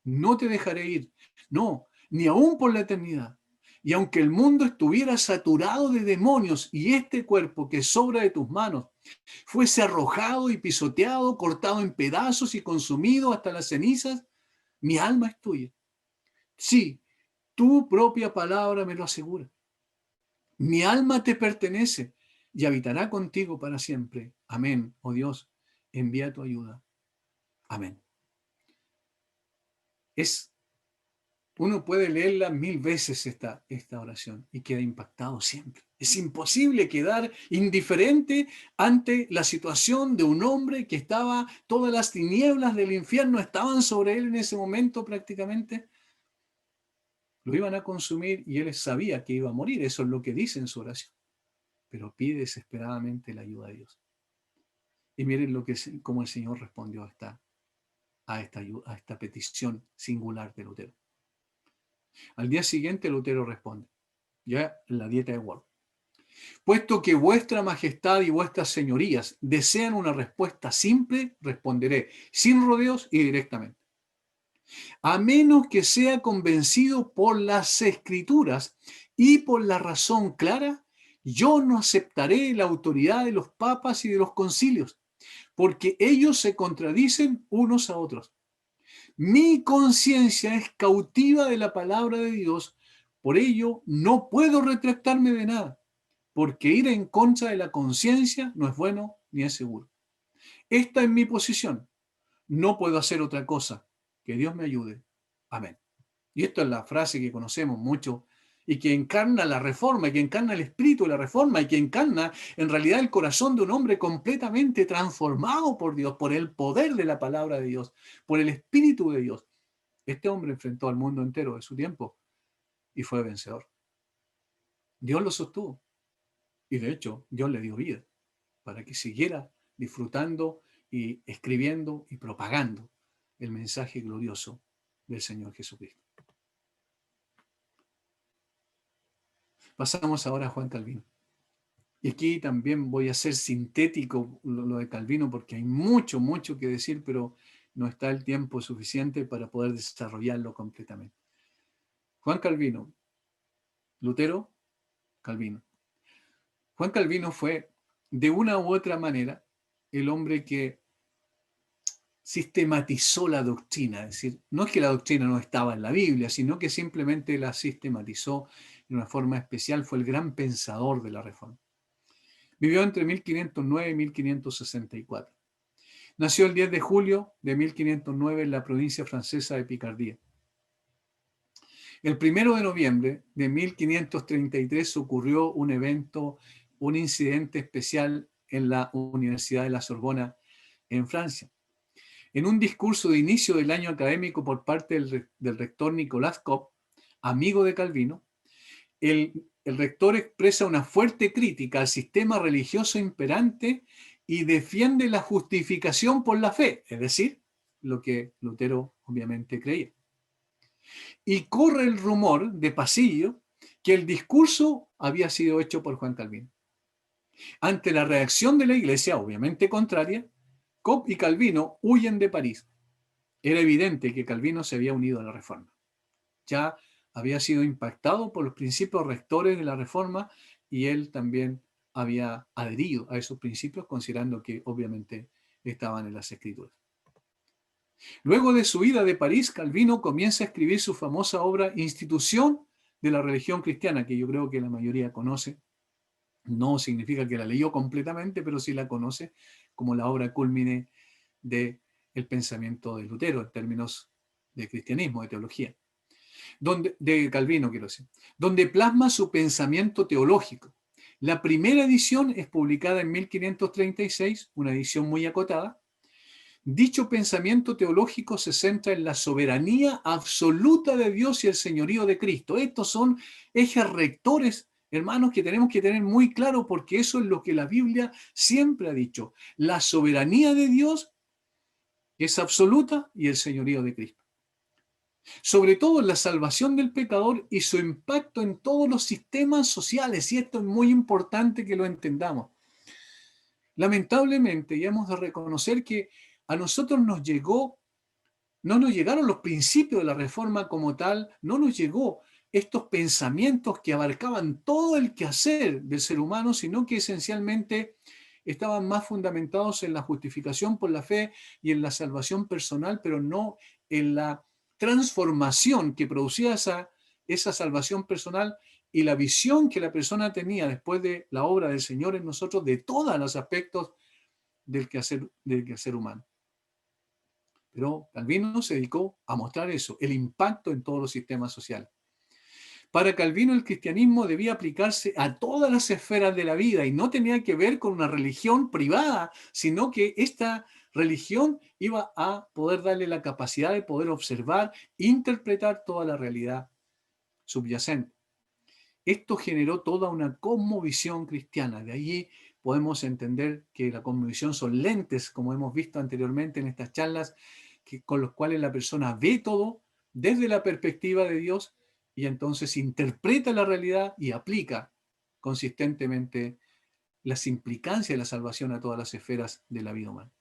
No te dejaré ir, no, ni aún por la eternidad. Y aunque el mundo estuviera saturado de demonios y este cuerpo que sobra de tus manos fuese arrojado y pisoteado, cortado en pedazos y consumido hasta las cenizas, mi alma es tuya. Sí, tu propia palabra me lo asegura. Mi alma te pertenece y habitará contigo para siempre. Amén. Oh Dios, envía tu ayuda. Amén. Uno puede leerla 1000 veces esta oración y queda impactado siempre. Es imposible quedar indiferente ante la situación de un hombre que estaba, todas las tinieblas del infierno estaban sobre él en ese momento prácticamente. Lo iban a consumir y él sabía que iba a morir. Eso es lo que dice en su oración. pero pide desesperadamente la ayuda de Dios. Y miren cómo el Señor respondió a esta petición singular de Lutero. Al día siguiente Lutero responde, ya en la dieta de Wort. Puesto que vuestra majestad y vuestras señorías desean una respuesta simple, responderé sin rodeos y directamente. A menos que sea convencido por las escrituras y por la razón clara, yo no aceptaré la autoridad de los papas y de los concilios, porque ellos se contradicen unos a otros. Mi conciencia es cautiva de la palabra de Dios, por ello no puedo retractarme de nada, porque ir en contra de la conciencia no es bueno ni es seguro. Esta es mi posición. No puedo hacer otra cosa. Que Dios me ayude. Amén. Y esto es la frase que conocemos mucho y que encarna la reforma, y que encarna el espíritu de la reforma, y que encarna en realidad el corazón de un hombre completamente transformado por Dios, por el poder de la palabra de Dios, por el espíritu de Dios. Este hombre enfrentó al mundo entero de su tiempo y fue vencedor. Dios lo sostuvo y de hecho Dios le dio vida para que siguiera disfrutando y escribiendo y propagando el mensaje glorioso del Señor Jesucristo. Pasamos ahora a Juan Calvino. Y aquí también voy a ser sintético lo de Calvino porque hay mucho, mucho que decir, pero no está el tiempo suficiente para poder desarrollarlo completamente. Juan Calvino, Lutero, Calvino. Juan Calvino fue, de una u otra manera, el hombre que sistematizó la doctrina. Es decir, no es que la doctrina no estaba en la Biblia, sino que simplemente la sistematizó de una forma especial. Fue el gran pensador de la Reforma. Vivió entre 1509 y 1564. Nació el 10 de julio de 1509 en la provincia francesa de Picardía. El 1 de noviembre de 1533 ocurrió un evento, un incidente especial en la Universidad de la Sorbona en Francia. En un discurso de inicio del año académico por parte del rector Nicolas Cop, amigo de Calvino, el rector expresa una fuerte crítica al sistema religioso imperante y defiende la justificación por la fe, es decir, lo que Lutero obviamente creía. Y corre el rumor de pasillo que el discurso había sido hecho por Juan Calvino. Ante la reacción de la iglesia, obviamente contraria, Cop y Calvino huyen de París. Era evidente que Calvino se había unido a la Reforma. Ya había sido impactado por los principios rectores de la Reforma y él también había adherido a esos principios, considerando que obviamente estaban en las Escrituras. Luego de su ida de París, Calvino comienza a escribir su famosa obra Institución de la religión cristiana, que yo creo que la mayoría conoce. No significa que la leyó completamente, pero sí la conoce como la obra cúlmine del pensamiento de Lutero en términos de cristianismo, de teología. De Calvino, quiero decir, donde plasma su pensamiento teológico. La primera edición es publicada en 1536, una edición muy acotada. Dicho pensamiento teológico se centra en la soberanía absoluta de Dios y el señorío de Cristo. Estos son ejes rectores, hermanos, que tenemos que tener muy claro porque eso es lo que la Biblia siempre ha dicho. La soberanía de Dios es absoluta y el señorío de Cristo. Sobre todo en la salvación del pecador y su impacto en todos los sistemas sociales. Y esto es muy importante que lo entendamos. Lamentablemente, y hemos de reconocer que a nosotros no nos llegaron los principios de la Reforma como tal, no nos llegó estos pensamientos que abarcaban todo el quehacer del ser humano, sino que esencialmente estaban más fundamentados en la justificación por la fe y en la salvación personal, pero no en la transformación que producía esa salvación personal y la visión que la persona tenía después de la obra del Señor en nosotros de todos los aspectos del quehacer humano. Pero Calvino se dedicó a mostrar eso, el impacto en todos los sistemas sociales. Para Calvino el cristianismo debía aplicarse a todas las esferas de la vida y no tenía que ver con una religión privada, sino que esta religión iba a poder darle la capacidad de poder observar, interpretar toda la realidad subyacente. Esto generó toda una cosmovisión cristiana. De allí podemos entender que la cosmovisión son lentes, como hemos visto anteriormente en estas charlas, con los cuales la persona ve todo desde la perspectiva de Dios y entonces interpreta la realidad y aplica consistentemente las implicancias de la salvación a todas las esferas de la vida humana.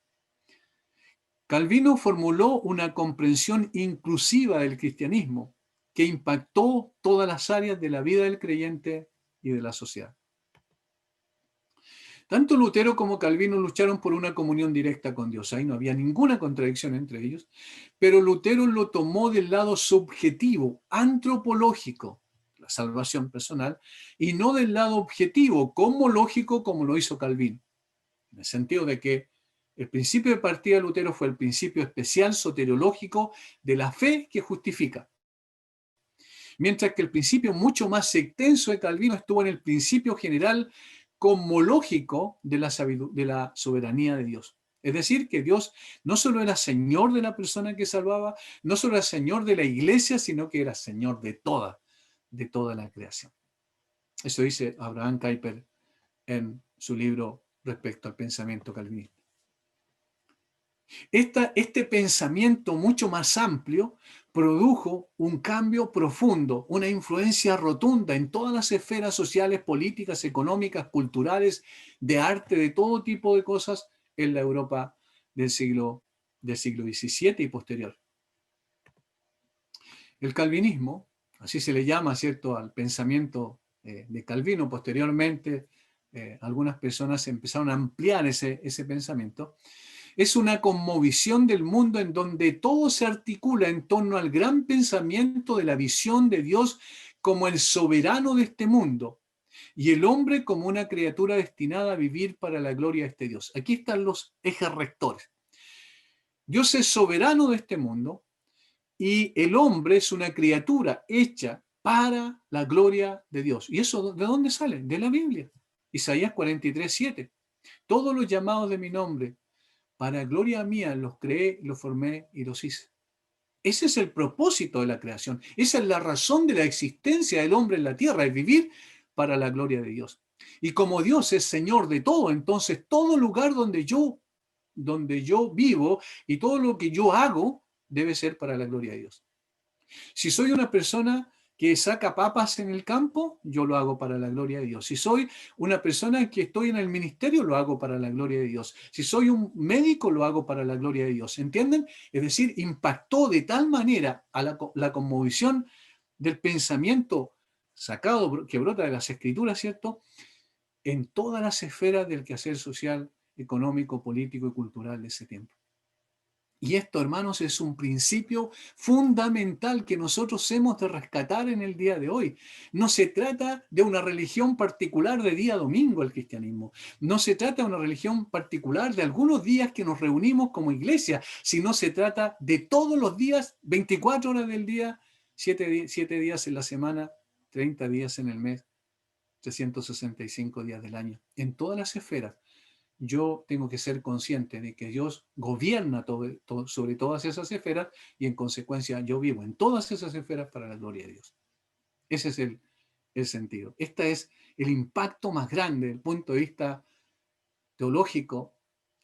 Calvino formuló una comprensión inclusiva del cristianismo que impactó todas las áreas de la vida del creyente y de la sociedad. Tanto Lutero como Calvino lucharon por una comunión directa con Dios. Ahí no había ninguna contradicción entre ellos, pero Lutero lo tomó del lado subjetivo, antropológico, la salvación personal, y no del lado objetivo, cosmológico, como lo hizo Calvino. En el sentido de que el principio de partida de Lutero fue el principio especial soteriológico de la fe que justifica. Mientras que el principio mucho más extenso de Calvino estuvo en el principio general cosmológico de la soberanía de Dios. Es decir, que Dios no solo era Señor de la persona que salvaba, no solo era Señor de la iglesia, sino que era Señor de toda la creación. Eso dice Abraham Kuyper en su libro respecto al pensamiento calvinista. Este pensamiento mucho más amplio produjo un cambio profundo, una influencia rotunda en todas las esferas sociales, políticas, económicas, culturales, de arte, de todo tipo de cosas en la Europa del siglo XVII y posterior. El calvinismo, así se le llama, ¿cierto?, al pensamiento de Calvino. Posteriormente, algunas personas empezaron a ampliar ese pensamiento. Es una cosmovisión del mundo en donde todo se articula en torno al gran pensamiento de la visión de Dios como el soberano de este mundo y el hombre como una criatura destinada a vivir para la gloria de este Dios. Aquí están los ejes rectores. Dios es soberano de este mundo y el hombre es una criatura hecha para la gloria de Dios. ¿Y eso de dónde sale? De la Biblia. Isaías 43:7. Todos los llamados de mi nombre, para gloria mía los creé, los formé y los hice. Ese es el propósito de la creación. Esa es la razón de la existencia del hombre en la tierra, es vivir para la gloria de Dios. Y como Dios es Señor de todo, entonces todo lugar donde yo vivo y todo lo que yo hago debe ser para la gloria de Dios. Si soy una persona que saca papas en el campo, yo lo hago para la gloria de Dios. Si soy una persona que estoy en el ministerio, lo hago para la gloria de Dios. Si soy un médico, lo hago para la gloria de Dios. ¿Entienden? Es decir, impactó de tal manera a la cosmovisión del pensamiento sacado, que brota de las escrituras, ¿cierto?, en todas las esferas del quehacer social, económico, político y cultural de ese tiempo. Y esto, hermanos, es un principio fundamental que nosotros hemos de rescatar en el día de hoy. No se trata de una religión particular de día domingo el cristianismo. No se trata de una religión particular de algunos días que nos reunimos como iglesia, sino se trata de todos los días, 24 horas del día, 7 días en la semana, 30 días en el mes, 365 días del año, en todas las esferas. Yo tengo que ser consciente de que Dios gobierna sobre todas esas esferas y en consecuencia yo vivo en todas esas esferas para la gloria de Dios. Ese es el sentido. Este es el impacto más grande desde el punto de vista teológico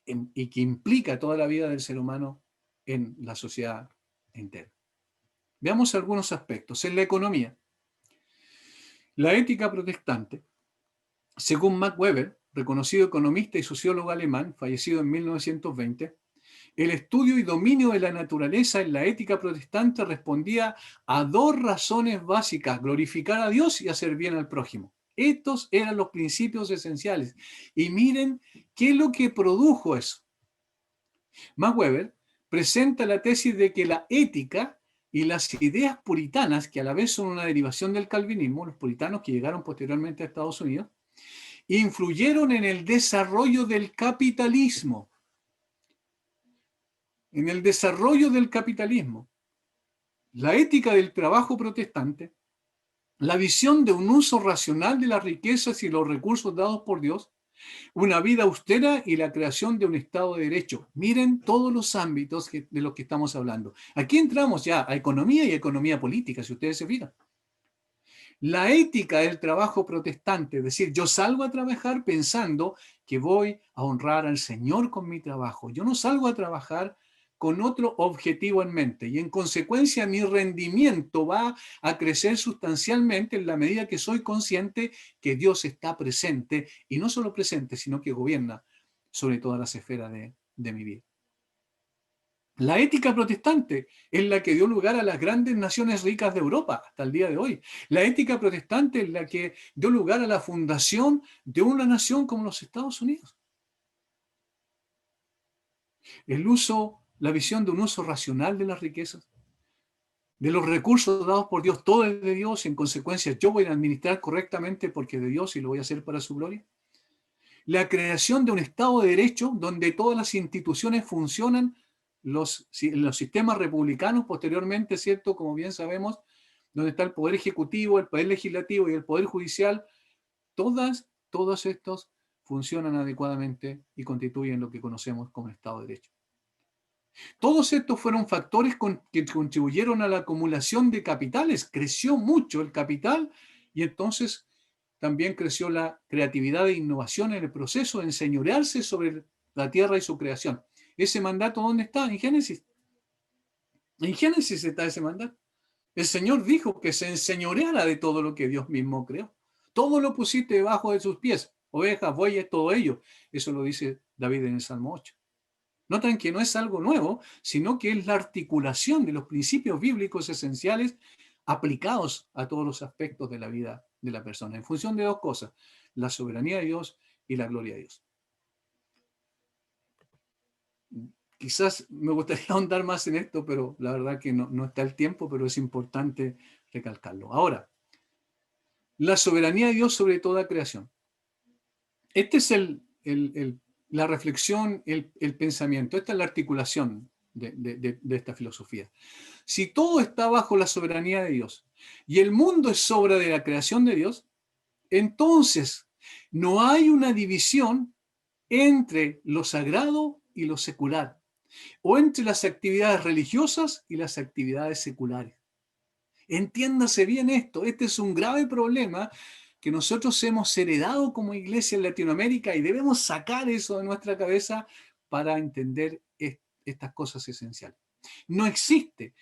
y que implica toda la vida del ser humano en la sociedad entera. Veamos algunos aspectos. En la economía, la ética protestante, según Max Weber, reconocido economista y sociólogo alemán, fallecido en 1920, el estudio y dominio de la naturaleza en la ética protestante respondía a dos razones básicas: glorificar a Dios y hacer bien al prójimo. Estos eran los principios esenciales. Y miren qué es lo que produjo eso. Max Weber presenta la tesis de que la ética y las ideas puritanas, que a la vez son una derivación del calvinismo, los puritanos que llegaron posteriormente a Estados Unidos, influyeron en el desarrollo del capitalismo. En el desarrollo del capitalismo, la ética del trabajo protestante, la visión de un uso racional de las riquezas y los recursos dados por Dios, una vida austera y la creación de un Estado de Derecho. Miren todos los ámbitos de los que estamos hablando. Aquí entramos ya a economía y economía política, si ustedes se fijan. La ética del trabajo protestante, es decir, yo salgo a trabajar pensando que voy a honrar al Señor con mi trabajo. Yo no salgo a trabajar con otro objetivo en mente y en consecuencia mi rendimiento va a crecer sustancialmente en la medida que soy consciente que Dios está presente y no solo presente, sino que gobierna sobre todas las esferas de mi vida. La ética protestante es la que dio lugar a las grandes naciones ricas de Europa hasta el día de hoy. La ética protestante es la que dio lugar a la fundación de una nación como los Estados Unidos. El uso, la visión de un uso racional de las riquezas, de los recursos dados por Dios, todo es de Dios y en consecuencia yo voy a administrar correctamente porque es de Dios y lo voy a hacer para su gloria. La creación de un Estado de Derecho donde todas las instituciones funcionan, los sistemas republicanos posteriormente, ¿cierto? Como bien sabemos, donde está el Poder Ejecutivo, el Poder Legislativo y el Poder Judicial, todos estos funcionan adecuadamente y constituyen lo que conocemos como Estado de Derecho. Todos estos fueron factores que contribuyeron a la acumulación de capitales. Creció mucho el capital y entonces también creció la creatividad e innovación en el proceso de enseñorearse sobre la tierra y su creación. ¿Ese mandato dónde está? En Génesis. En Génesis está ese mandato. El Señor dijo que se enseñoreara de todo lo que Dios mismo creó. Todo lo pusiste debajo de sus pies. Ovejas, bueyes, todo ello. Eso lo dice David en el Salmo 8. Notan que no es algo nuevo, sino que es la articulación de los principios bíblicos esenciales aplicados a todos los aspectos de la vida de la persona, en función de dos cosas, la soberanía de Dios y la gloria de Dios. Quizás me gustaría ahondar más en esto, pero la verdad que no está el tiempo, pero es importante recalcarlo. Ahora, la soberanía de Dios sobre toda creación. Este es la reflexión, el pensamiento, esta es la articulación de esta filosofía. Si todo está bajo la soberanía de Dios y el mundo es obra de la creación de Dios, entonces no hay una división entre lo sagrado y lo secular, o entre las actividades religiosas y las actividades seculares. Entiéndase bien esto, este es un grave problema que nosotros hemos heredado como iglesia en Latinoamérica y debemos sacar eso de nuestra cabeza para entender estas cosas esenciales. No existe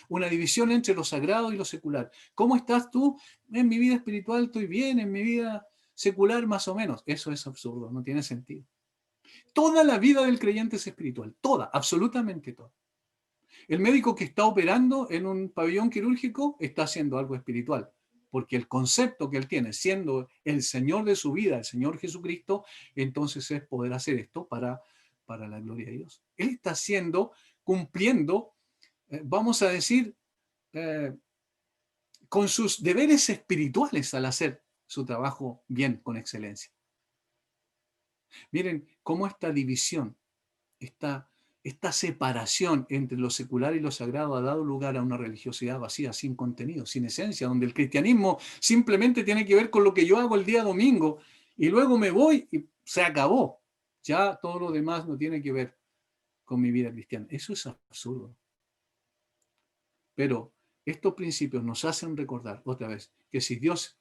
una división entre lo sagrado y lo secular. ¿Cómo estás tú? En mi vida espiritual estoy bien, en mi vida secular más o menos. Eso es absurdo, no tiene sentido. Toda la vida del creyente es espiritual, toda, absolutamente toda. El médico que está operando en un pabellón quirúrgico está haciendo algo espiritual, porque el concepto que él tiene, siendo el Señor de su vida, el Señor Jesucristo, entonces es poder hacer esto para la gloria de Dios. Él está haciendo, cumpliendo, vamos a decir, eh, con sus deberes espirituales al hacer su trabajo bien, con excelencia. Miren cómo esta división, esta separación entre lo secular y lo sagrado ha dado lugar a una religiosidad vacía, sin contenido, sin esencia, donde el cristianismo simplemente tiene que ver con lo que yo hago el día domingo y luego me voy y se acabó. Ya todo lo demás no tiene que ver con mi vida cristiana. Eso es absurdo. Pero estos principios nos hacen recordar otra vez que si Dios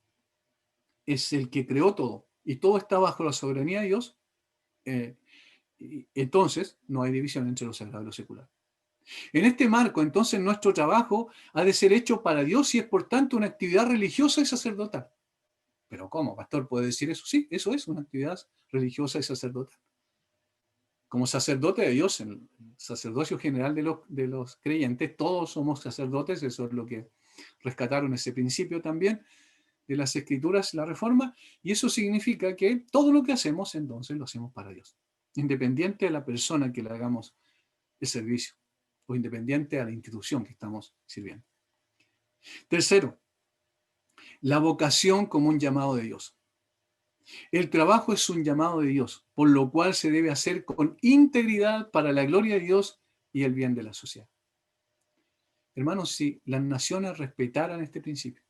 es el que creó todo y todo está bajo la soberanía de Dios, entonces no hay división entre lo sagrado y lo secular. En este marco, entonces, nuestro trabajo ha de ser hecho para Dios y es, por tanto, una actividad religiosa y sacerdotal. ¿Pero cómo, pastor, puede decir eso? Sí, eso es una actividad religiosa y sacerdotal. Como sacerdote de Dios, en el sacerdocio general de los creyentes, todos somos sacerdotes, eso es lo que rescataron ese principio también de las Escrituras, la Reforma, y eso significa que todo lo que hacemos, entonces, lo hacemos para Dios, independiente de la persona que le hagamos el servicio o independiente a la institución que estamos sirviendo. Tercero, la vocación como un llamado de Dios. El trabajo es un llamado de Dios, por lo cual se debe hacer con integridad para la gloria de Dios y el bien de la sociedad. Hermanos, si las naciones respetaran este principio,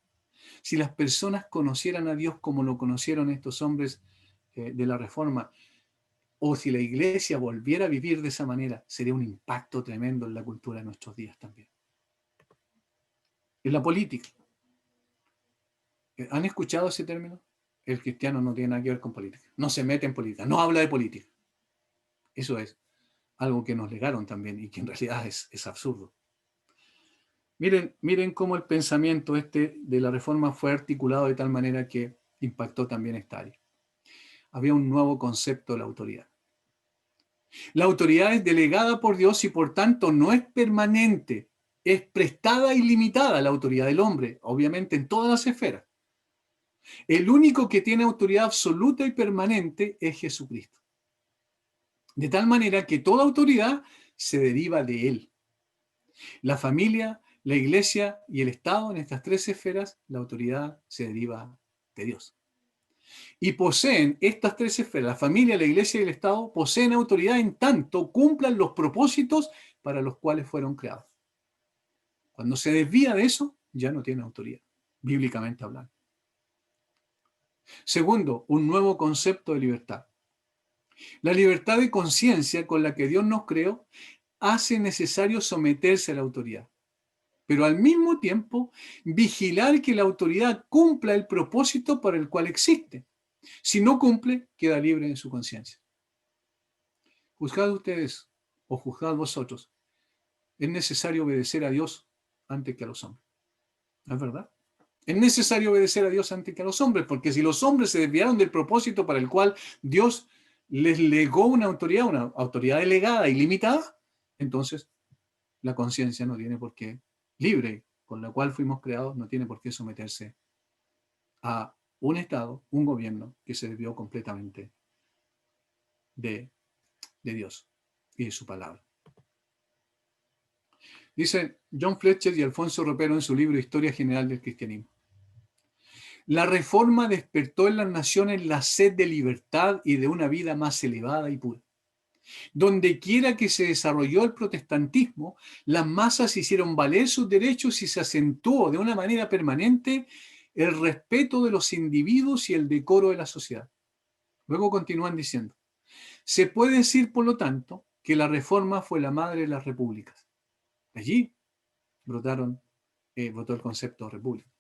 si las personas conocieran a Dios como lo conocieron estos hombres de la Reforma, o si la iglesia volviera a vivir de esa manera, sería un impacto tremendo en la cultura de nuestros días también. En la política. ¿Han escuchado ese término? El cristiano no tiene nada que ver con política. No se mete en política, no habla de política. Eso es algo que nos legaron también y que en realidad es absurdo. Miren cómo el pensamiento de la reforma fue articulado de tal manera que impactó también esta área. Había un nuevo concepto de la autoridad. La autoridad es delegada por Dios y por tanto no es permanente, es prestada y limitada la autoridad del hombre, obviamente en todas las esferas. El único que tiene autoridad absoluta y permanente es Jesucristo. De tal manera que toda autoridad se deriva de Él. La familia, la iglesia y el Estado, en estas tres esferas, la autoridad se deriva de Dios. Y poseen estas tres esferas, la familia, la iglesia y el Estado, poseen autoridad en tanto cumplan los propósitos para los cuales fueron creados. Cuando se desvía de eso, ya no tiene autoridad, bíblicamente hablando. Segundo, un nuevo concepto de libertad. La libertad de conciencia con la que Dios nos creó hace necesario someterse a la autoridad, pero al mismo tiempo vigilar que la autoridad cumpla el propósito para el cual existe. Si no cumple, queda libre en su conciencia. Juzgad ustedes o juzgad vosotros. Es necesario obedecer a Dios antes que a los hombres. ¿No es verdad? Es necesario obedecer a Dios antes que a los hombres, porque si los hombres se desviaron del propósito para el cual Dios les legó una autoridad delegada y limitada, entonces la conciencia no tiene por qué, libre, con la cual fuimos creados, no tiene por qué someterse a un Estado, un gobierno que se desvió completamente de Dios y de su palabra. Dice John Fletcher y Alfonso Ropero en su libro Historia General del Cristianismo. La reforma despertó en las naciones la sed de libertad y de una vida más elevada y pura. Donde quiera que se desarrolló el protestantismo, las masas hicieron valer sus derechos y se acentuó de una manera permanente el respeto de los individuos y el decoro de la sociedad. Luego continúan diciendo, se puede decir, por lo tanto, que la reforma fue la madre de las repúblicas. Allí brotó el concepto de república.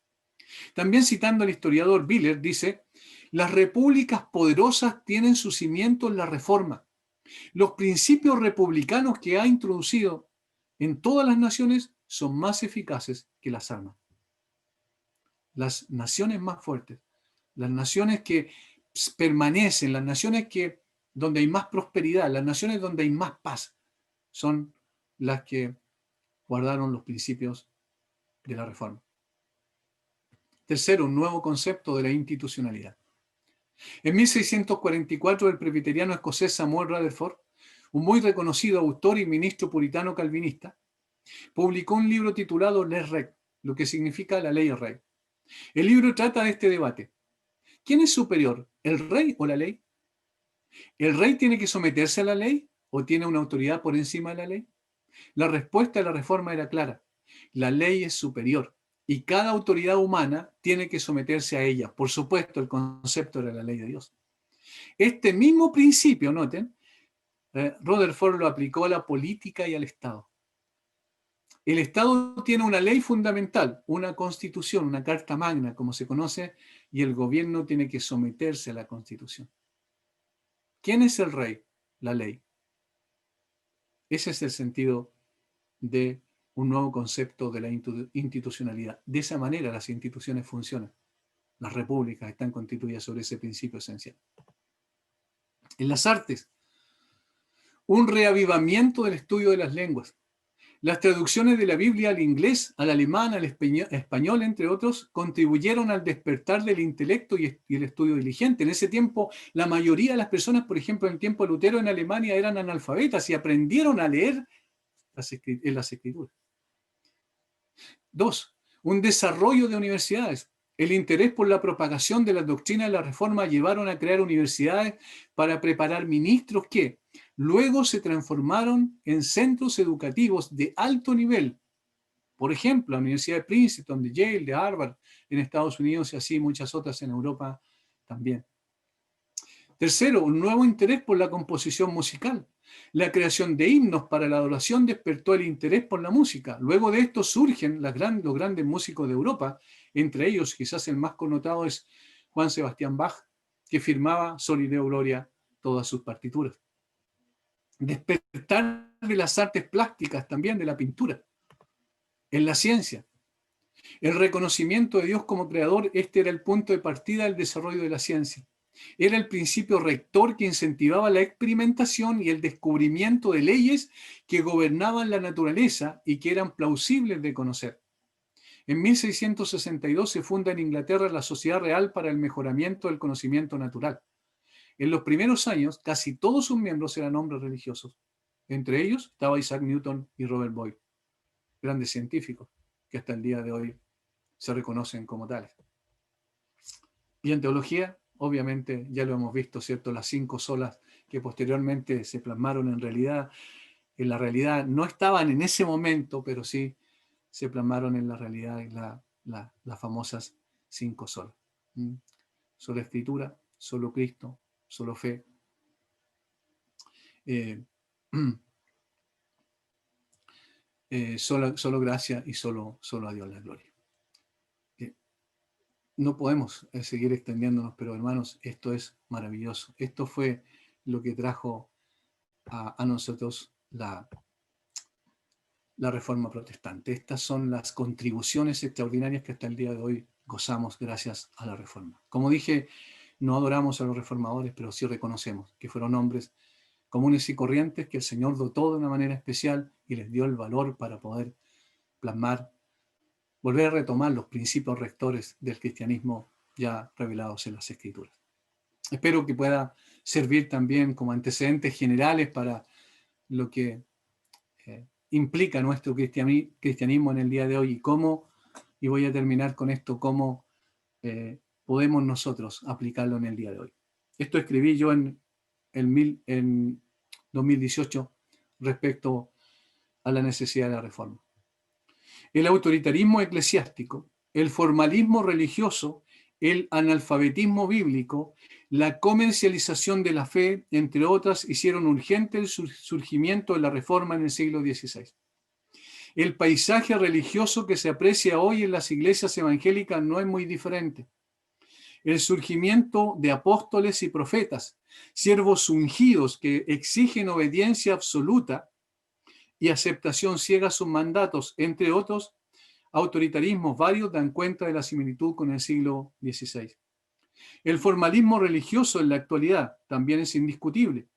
También citando al historiador Biller, dice, las repúblicas poderosas tienen su cimiento en la reforma. Los principios republicanos que ha introducido en todas las naciones son más eficaces que las armas. Las naciones más fuertes, las naciones que permanecen, las naciones donde hay más prosperidad, las naciones donde hay más paz, son las que guardaron los principios de la reforma. Tercero, un nuevo concepto de la institucionalidad. En 1644, el presbiteriano escocés Samuel Rutherford, un muy reconocido autor y ministro puritano calvinista, publicó un libro titulado Les Règles, lo que significa la ley rey. El libro trata de este debate. ¿Quién es superior, el rey o la ley? ¿El rey tiene que someterse a la ley o tiene una autoridad por encima de la ley? La respuesta de la reforma era clara. La ley es superior y cada autoridad humana tiene que someterse a ella. Por supuesto, el concepto era la ley de Dios. Este mismo principio, noten, Rutherford lo aplicó a la política y al Estado. El Estado tiene una ley fundamental, una constitución, una carta magna, como se conoce, y el gobierno tiene que someterse a la constitución. ¿Quién es el rey? La ley. Ese es el sentido de un nuevo concepto de la institucionalidad. De esa manera las instituciones funcionan. Las repúblicas están constituidas sobre ese principio esencial. En las artes, un reavivamiento del estudio de las lenguas. Las traducciones de la Biblia al inglés, al alemán, al español, entre otros, contribuyeron al despertar del intelecto y el estudio diligente. En ese tiempo, la mayoría de las personas, por ejemplo, en el tiempo de Lutero en Alemania, eran analfabetas y aprendieron a leer en las escrituras. 2. Un desarrollo de universidades. El interés por la propagación de las doctrinas de la Reforma llevaron a crear universidades para preparar ministros que luego se transformaron en centros educativos de alto nivel. Por ejemplo, la Universidad de Princeton, de Yale, de Harvard en Estados Unidos y así muchas otras en Europa también. Tercero, un nuevo interés por la composición musical. La creación de himnos para la adoración despertó el interés por la música. Luego de esto surgen los grandes músicos de Europa, Entre ellos, quizás el más connotado es Juan Sebastián Bach, que firmaba Soli Deo Gloria todas sus partituras. Despertar de las artes plásticas, también de la pintura, en la ciencia. El reconocimiento de Dios como creador, este era el punto de partida del desarrollo de la ciencia. Era el principio rector que incentivaba la experimentación y el descubrimiento de leyes que gobernaban la naturaleza y que eran plausibles de conocer. En 1662 se funda en Inglaterra la Sociedad Real para el Mejoramiento del Conocimiento Natural. En los primeros años, casi todos sus miembros eran hombres religiosos. Entre ellos estaba Isaac Newton y Robert Boyle, grandes científicos que hasta el día de hoy se reconocen como tales. Y en teología, obviamente, ya lo hemos visto, ¿cierto? Las 5 solas que posteriormente se plasmaron en la realidad, no estaban en ese momento, pero sí se plasmaron en la realidad las famosas 5 solas. Sola Escritura, solo Cristo, solo fe. Solo gracia y solo a Dios la gloria. No podemos seguir extendiéndonos, pero hermanos, esto es maravilloso. Esto fue lo que trajo a nosotros la Reforma Protestante. Estas son las contribuciones extraordinarias que hasta el día de hoy gozamos gracias a la Reforma. Como dije, no adoramos a los reformadores, pero sí reconocemos que fueron hombres comunes y corrientes que el Señor dotó de una manera especial y les dio el valor para poder plasmar, volver a retomar los principios rectores del cristianismo ya revelados en las Escrituras. Espero que pueda servir también como antecedentes generales para lo que implica nuestro cristianismo en el día de hoy y cómo, y voy a terminar con esto, cómo podemos nosotros aplicarlo en el día de hoy. Esto escribí yo en 2018 respecto a la necesidad de la reforma. El autoritarismo eclesiástico, el formalismo religioso, el analfabetismo bíblico, la comercialización de la fe, entre otras, hicieron urgente el surgimiento de la Reforma en el siglo XVI. El paisaje religioso que se aprecia hoy en las iglesias evangélicas no es muy diferente. El surgimiento de apóstoles y profetas, siervos ungidos que exigen obediencia absoluta y aceptación ciega a sus mandatos, entre otros, autoritarismos varios dan cuenta de la similitud con el siglo XVI. El formalismo religioso en la actualidad también es indiscutible.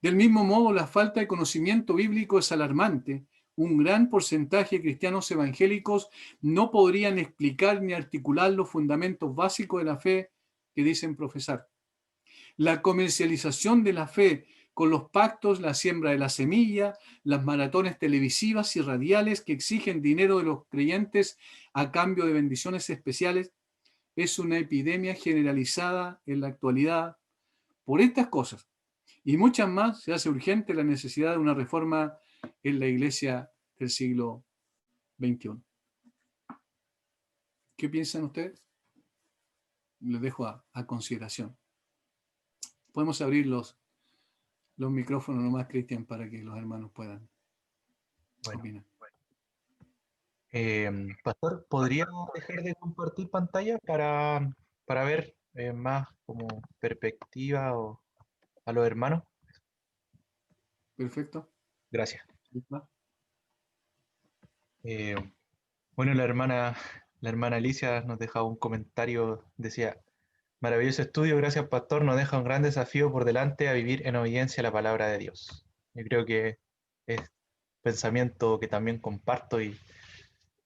Del mismo modo, la falta de conocimiento bíblico es alarmante. Un gran porcentaje de cristianos evangélicos no podrían explicar ni articular los fundamentos básicos de la fe que dicen profesar. La comercialización de la fe con los pactos, la siembra de la semilla, las maratones televisivas y radiales que exigen dinero de los creyentes a cambio de bendiciones especiales, es una epidemia generalizada en la actualidad. Por estas cosas y muchas más, se hace urgente la necesidad de una reforma en la iglesia del siglo XXI. ¿Qué piensan ustedes? Les dejo a consideración. Podemos abrir los micrófonos nomás, Cristian, para que los hermanos puedan opinar. Pastor, ¿podría dejar de compartir pantalla para ver más como perspectiva a los hermanos? Perfecto. Gracias. Bueno, la hermana Alicia nos dejaba un comentario, decía: maravilloso estudio, gracias Pastor, nos deja un gran desafío por delante a vivir en obediencia a la palabra de Dios. Yo creo que es pensamiento que también comparto y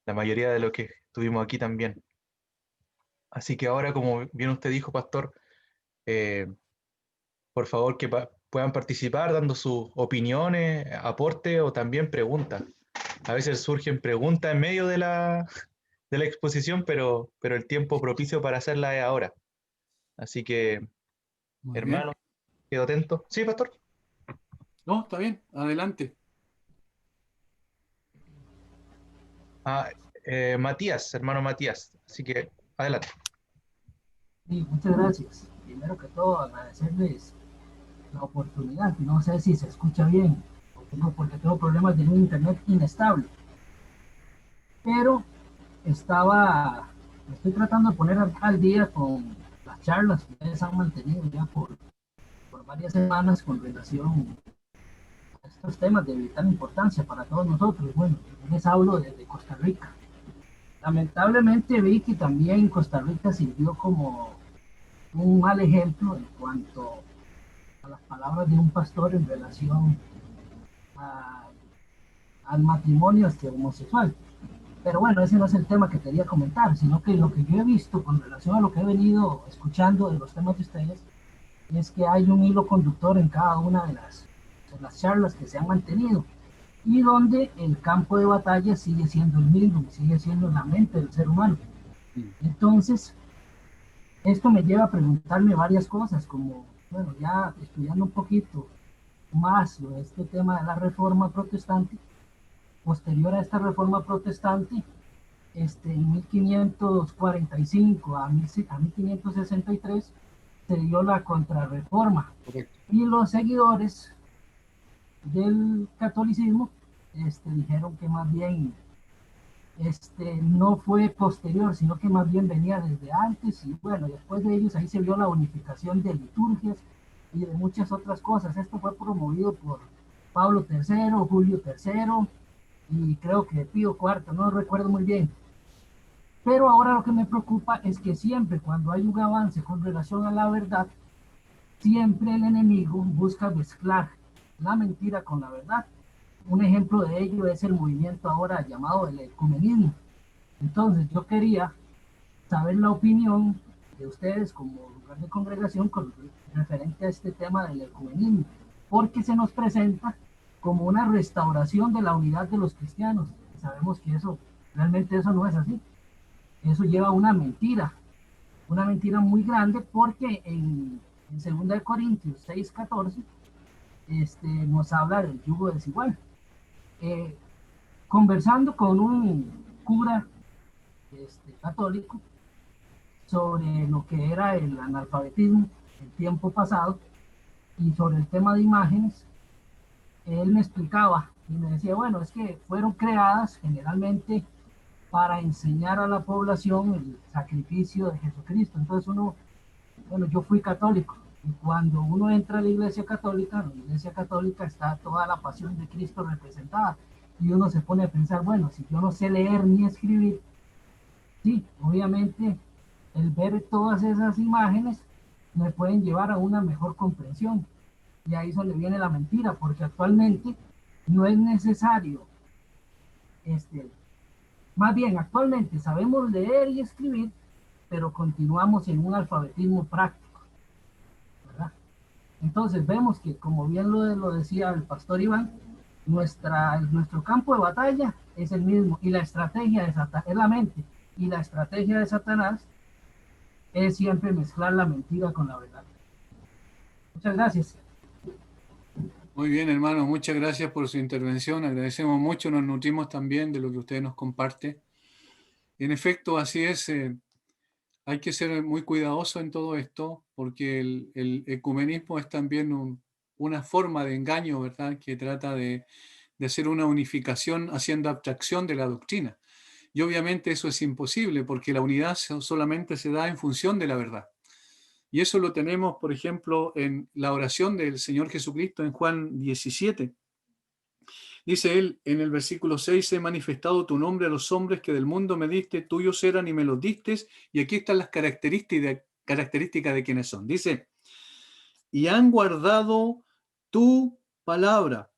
la mayoría de lo que estuvimos aquí también. Así que ahora, como bien usted dijo, Pastor, por favor que puedan participar dando sus opiniones, aportes o también preguntas. A veces surgen preguntas en medio de la exposición, pero el tiempo propicio para hacerla es ahora. Así que, Muy hermano, bien. quedo atento. Sí, Pastor. No, está bien. Adelante. Matías, hermano Matías. Así que, adelante. Sí, muchas gracias. Primero que todo, agradecerles la oportunidad. No sé si se escucha bien, porque tengo problemas de un internet inestable. Pero estaba me estoy tratando de poner al día con las charlas que ustedes han mantenido ya por varias semanas con relación a estos temas de vital importancia para todos nosotros. Bueno, yo les hablo desde Costa Rica. Lamentablemente vi que también Costa Rica sirvió como un mal ejemplo en cuanto a las palabras de un pastor en relación a, al matrimonio homosexual. Pero bueno, ese no es el tema que quería comentar, sino que lo que yo he visto con relación a lo que he venido escuchando de los temas de ustedes es que hay un hilo conductor en cada una de las charlas que se han mantenido y donde el campo de batalla sigue siendo el mismo, sigue siendo la mente del ser humano. Entonces, esto me lleva a preguntarme varias cosas, como, bueno, ya estudiando un poquito más sobre este tema de la reforma protestante, posterior a esta reforma protestante, en 1545 a 1563 se dio la contrarreforma. Correcto. Y los seguidores del catolicismo dijeron que más bien no fue posterior, sino que más bien venía desde antes, y bueno, después de ellos ahí se vio la unificación de liturgias y de muchas otras cosas. Esto fue promovido por Pablo III, Julio III y creo que Pío IV, no recuerdo muy bien. Pero ahora lo que me preocupa es que siempre cuando hay un avance con relación a la verdad, siempre el enemigo busca mezclar la mentira con la verdad. Un ejemplo de ello es el movimiento ahora llamado el ecumenismo. Entonces yo quería saber la opinión de ustedes como lugar de congregación con referente a este tema del ecumenismo, porque se nos presenta como una restauración de la unidad de los cristianos. Sabemos que eso, realmente eso no es así. Eso lleva a una mentira muy grande, porque en 2 Corintios 6:14 nos habla del yugo desigual. Conversando con un cura católico sobre lo que era el analfabetismo en tiempo pasado y sobre el tema de imágenes, él me explicaba y me decía, bueno, es que fueron creadas generalmente para enseñar a la población el sacrificio de Jesucristo. Entonces bueno, yo fui católico, y cuando uno entra a la iglesia católica está toda la pasión de Cristo representada, y uno se pone a pensar, bueno, si yo no sé leer ni escribir, sí, obviamente el ver todas esas imágenes me pueden llevar a una mejor comprensión, y ahí es donde viene la mentira, porque actualmente no es necesario, más bien actualmente sabemos leer y escribir, pero continuamos en un alfabetismo práctico, ¿verdad? Entonces vemos que, como bien lo decía el pastor Iván, nuestro campo de batalla es el mismo, y la estrategia es la mente, y la estrategia de Satanás es siempre mezclar la mentira con la verdad. Muchas gracias. Muy bien, hermano, muchas gracias por su intervención. Agradecemos mucho, nos nutrimos también de lo que usted nos comparte. En efecto, así es. Hay que ser muy cuidadoso en todo esto, porque el ecumenismo es también una forma de engaño, ¿verdad?, que trata de hacer una unificación haciendo abstracción de la doctrina. Y obviamente eso es imposible, porque la unidad solamente se da en función de la verdad. Y eso lo tenemos, por ejemplo, en la oración del Señor Jesucristo en Juan 17. Dice él en el versículo 6, he manifestado tu nombre a los hombres que del mundo me diste, tuyos eran y me los diste, y aquí están las características de quienes son. Dice, y han guardado tu palabra.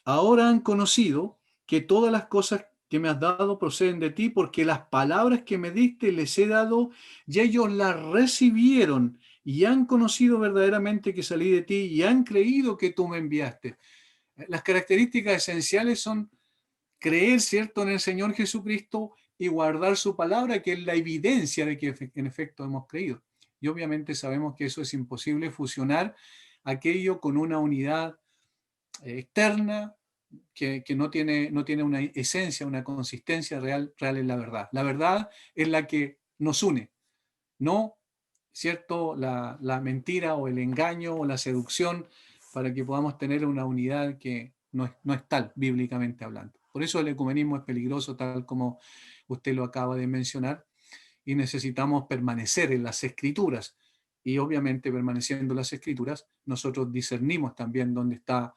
Ahora han conocido que todas las cosas que me has dado proceden de ti, porque las palabras que me diste les he dado y ellos las recibieron y han conocido verdaderamente que salí de ti y han creído que tú me enviaste. Las características esenciales son creer, ¿cierto?, en el Señor Jesucristo y guardar su palabra, que es la evidencia de que en efecto hemos creído. Y obviamente sabemos que eso es imposible, fusionar aquello con una unidad externa que no tiene una esencia, una consistencia real en la verdad. La verdad es la que nos une, no, ¿cierto?, la mentira o el engaño o la seducción, para que podamos tener una unidad que no es tal, bíblicamente hablando. Por eso el ecumenismo es peligroso, tal como usted lo acaba de mencionar. y necesitamos permanecer en las Escrituras. Y obviamente permaneciendo en las Escrituras, nosotros discernimos también dónde está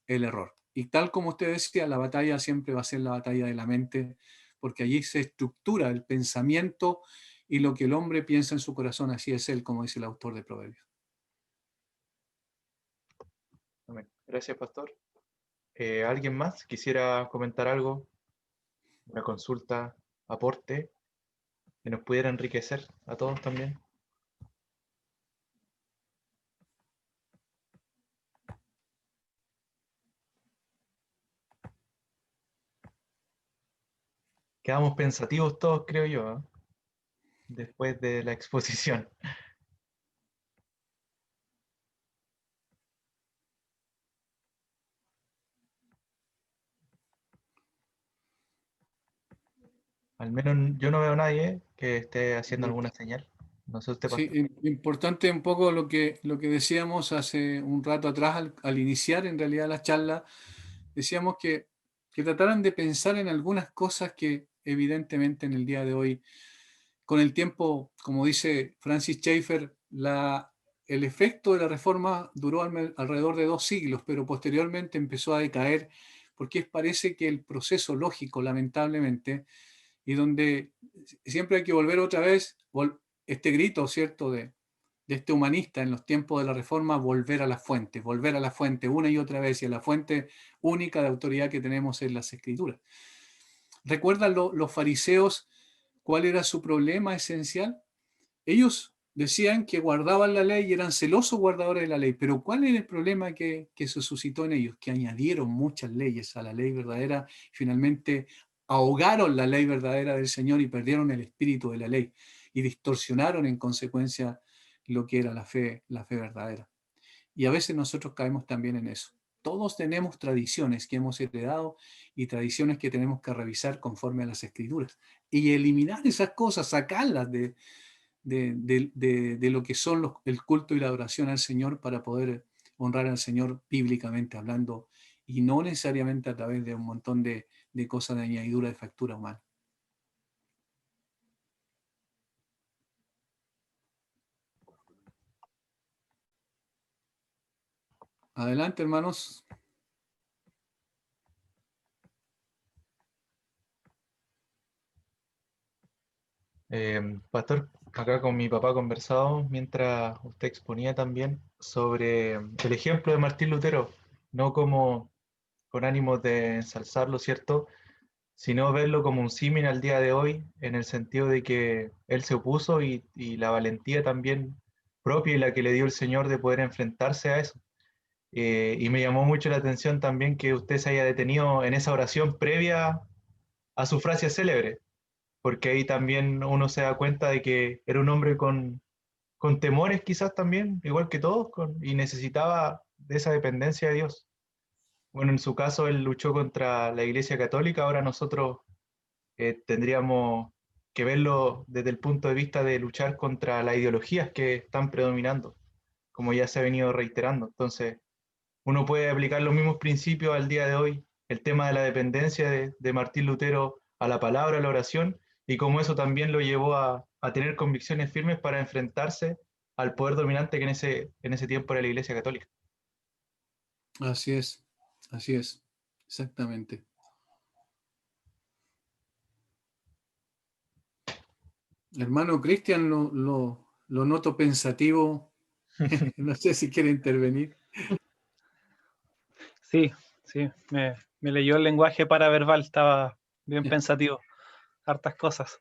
el error. Y tal como usted decía, la batalla siempre va a ser la batalla de la mente, porque allí se estructura el pensamiento y lo que el hombre piensa en su corazón, así es él, como dice el autor de Proverbios. Amén. Gracias, pastor. ¿Alguien más quisiera comentar algo? Una consulta, aporte, que nos pudiera enriquecer a todos también. Quedamos pensativos todos, creo yo, ¿eh? Después de la exposición. Al menos yo no veo a nadie que esté haciendo alguna señal. No sé usted, Sí, pastor. importante un poco lo que decíamos hace un rato atrás al iniciar en realidad la charla, decíamos que trataran de pensar en algunas cosas que evidentemente en el día de hoy, con el tiempo, como dice Francis Schaeffer, el efecto de la reforma duró alrededor de 2 siglos, pero posteriormente empezó a decaer porque parece que el proceso lógico, lamentablemente, y donde siempre hay que volver otra vez, este grito, ¿cierto?, de este humanista en los tiempos de la Reforma, volver a la fuente una y otra vez, y a la fuente única de autoridad que tenemos en las Escrituras. ¿Recuerdan los fariseos cuál era su problema esencial? Ellos decían que guardaban la ley y eran celosos guardadores de la ley, pero ¿cuál era el problema que se suscitó en ellos? Que añadieron muchas leyes a la ley verdadera, y finalmente ahogaron la ley verdadera del Señor y perdieron el espíritu de la ley y distorsionaron en consecuencia lo que era la fe verdadera. Y a veces nosotros caemos también en eso. Todos tenemos tradiciones que hemos heredado y tradiciones que tenemos que revisar conforme a las Escrituras y eliminar esas cosas, sacarlas de lo que son el culto y la adoración al Señor para poder honrar al Señor bíblicamente hablando y no necesariamente a través de un montón de cosas de añadidura de factura humana. Adelante, hermanos. Pastor, acá con mi papá conversado mientras usted exponía también sobre el ejemplo de Martín Lutero, no como con ánimos de ensalzarlo, ¿cierto? Sino verlo como un símil al día de hoy, en el sentido de que él se opuso y la valentía también propia y la que le dio el Señor de poder enfrentarse a eso. Y me llamó mucho la atención también que usted se haya detenido en esa oración previa a su frase célebre, porque ahí también uno se da cuenta de que era un hombre con temores quizás también, igual que todos, y necesitaba de esa dependencia de Dios. Bueno, en su caso él luchó contra la Iglesia Católica, ahora nosotros tendríamos que verlo desde el punto de vista de luchar contra las ideologías que están predominando, como ya se ha venido reiterando. Entonces, uno puede aplicar los mismos principios al día de hoy, el tema de la dependencia de Martín Lutero a la palabra, a la oración, y cómo eso también lo llevó a tener convicciones firmes para enfrentarse al poder dominante que en ese tiempo era la Iglesia Católica. Así es, exactamente. Hermano Cristian, lo noto pensativo. No sé si quiere intervenir. Sí, sí, me leyó el lenguaje paraverbal, estaba bien pensativo, hartas cosas.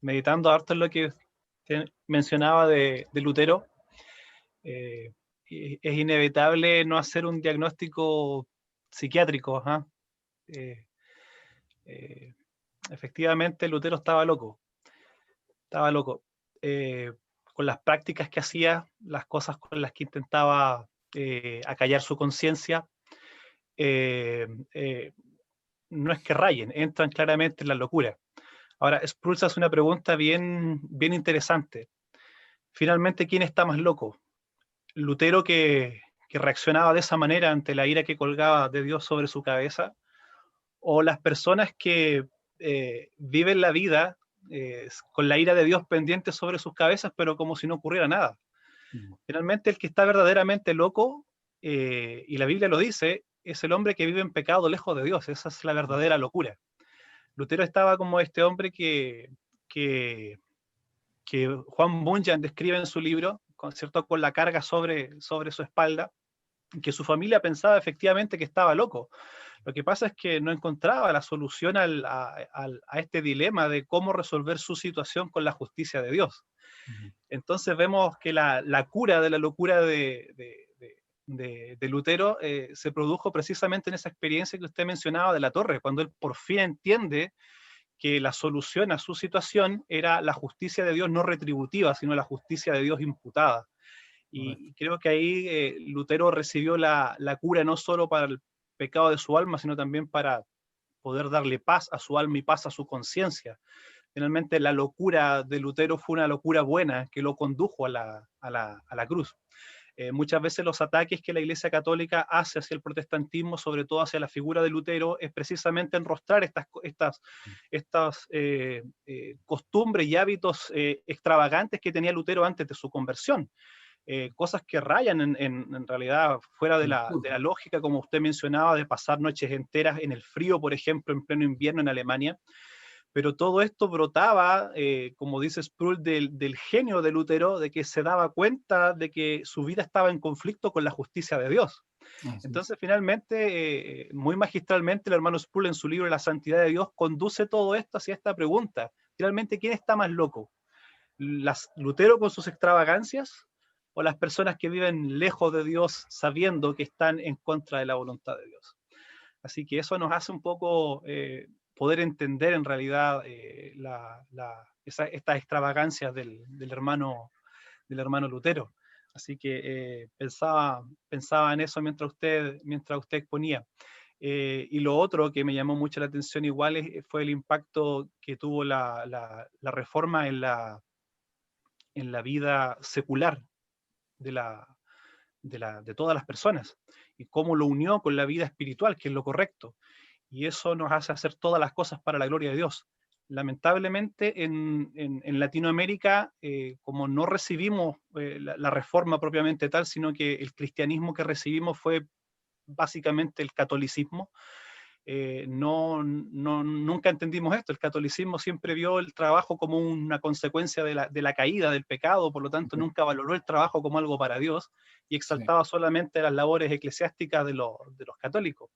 Meditando harto en lo que mencionaba de Lutero, es inevitable no hacer un diagnóstico psiquiátrico. ¿Ah? Efectivamente, Lutero estaba loco, con las prácticas que hacía, las cosas con las que intentaba acallar su conciencia. No es que rayen, entran claramente en la locura. Ahora, Spruce hace una pregunta bien interesante. Finalmente, ¿quién está más loco? ¿Lutero que reaccionaba de esa manera ante la ira que colgaba de Dios sobre su cabeza? ¿O las personas que viven la vida con la ira de Dios pendiente sobre sus cabezas, pero como si no ocurriera nada. Finalmente, el que está verdaderamente loco, y la Biblia lo dice, es el hombre que vive en pecado lejos de Dios. Esa es la verdadera locura. Lutero estaba como este hombre que Juan Bunyan describe en su libro, ¿cierto? Con la carga sobre su espalda, que su familia pensaba efectivamente que estaba loco. Lo que pasa es que no encontraba la solución a este dilema de cómo resolver su situación con la justicia de Dios. Entonces vemos que la cura de la locura de Lutero se produjo precisamente en esa experiencia que usted mencionaba de la torre, cuando él por fin entiende que la solución a su situación era la justicia de Dios no retributiva, sino la justicia de Dios imputada. Y creo que ahí Lutero recibió la cura no solo para el pecado de su alma, sino también para poder darle paz a su alma y paz a su conciencia. Finalmente, la locura de Lutero fue una locura buena que lo condujo a la cruz. Muchas veces los ataques que la Iglesia Católica hace hacia el protestantismo, sobre todo hacia la figura de Lutero, es precisamente enrostrar estas costumbres y hábitos extravagantes que tenía Lutero antes de su conversión. Cosas que rayan en realidad fuera de la lógica, como usted mencionaba, de pasar noches enteras en el frío, por ejemplo, en pleno invierno en Alemania. Pero todo esto brotaba, como dice Sproul, del genio de Lutero, de que se daba cuenta de que su vida estaba en conflicto con la justicia de Dios. Entonces, finalmente, muy magistralmente, el hermano Sproul en su libro La Santidad de Dios conduce todo esto hacia esta pregunta. Finalmente, ¿quién está más loco? ¿Lutero con sus extravagancias o las personas que viven lejos de Dios sabiendo que están en contra de la voluntad de Dios? Así que eso nos hace un poco poder entender en realidad estas extravagancias del hermano Lutero. Así que pensaba en eso mientras usted exponía. Y lo otro que me llamó mucho la atención igual fue el impacto que tuvo la reforma en la vida secular de todas las personas, y cómo lo unió con la vida espiritual, que es lo correcto. Y eso nos hace hacer todas las cosas para la gloria de Dios. Lamentablemente en Latinoamérica, como no recibimos la reforma propiamente tal, sino que el cristianismo que recibimos fue básicamente el catolicismo, nunca entendimos esto. El catolicismo siempre vio el trabajo como una consecuencia de la caída, del pecado, por lo tanto nunca valoró el trabajo como algo para Dios y exaltaba solamente las labores eclesiásticas de los católicos.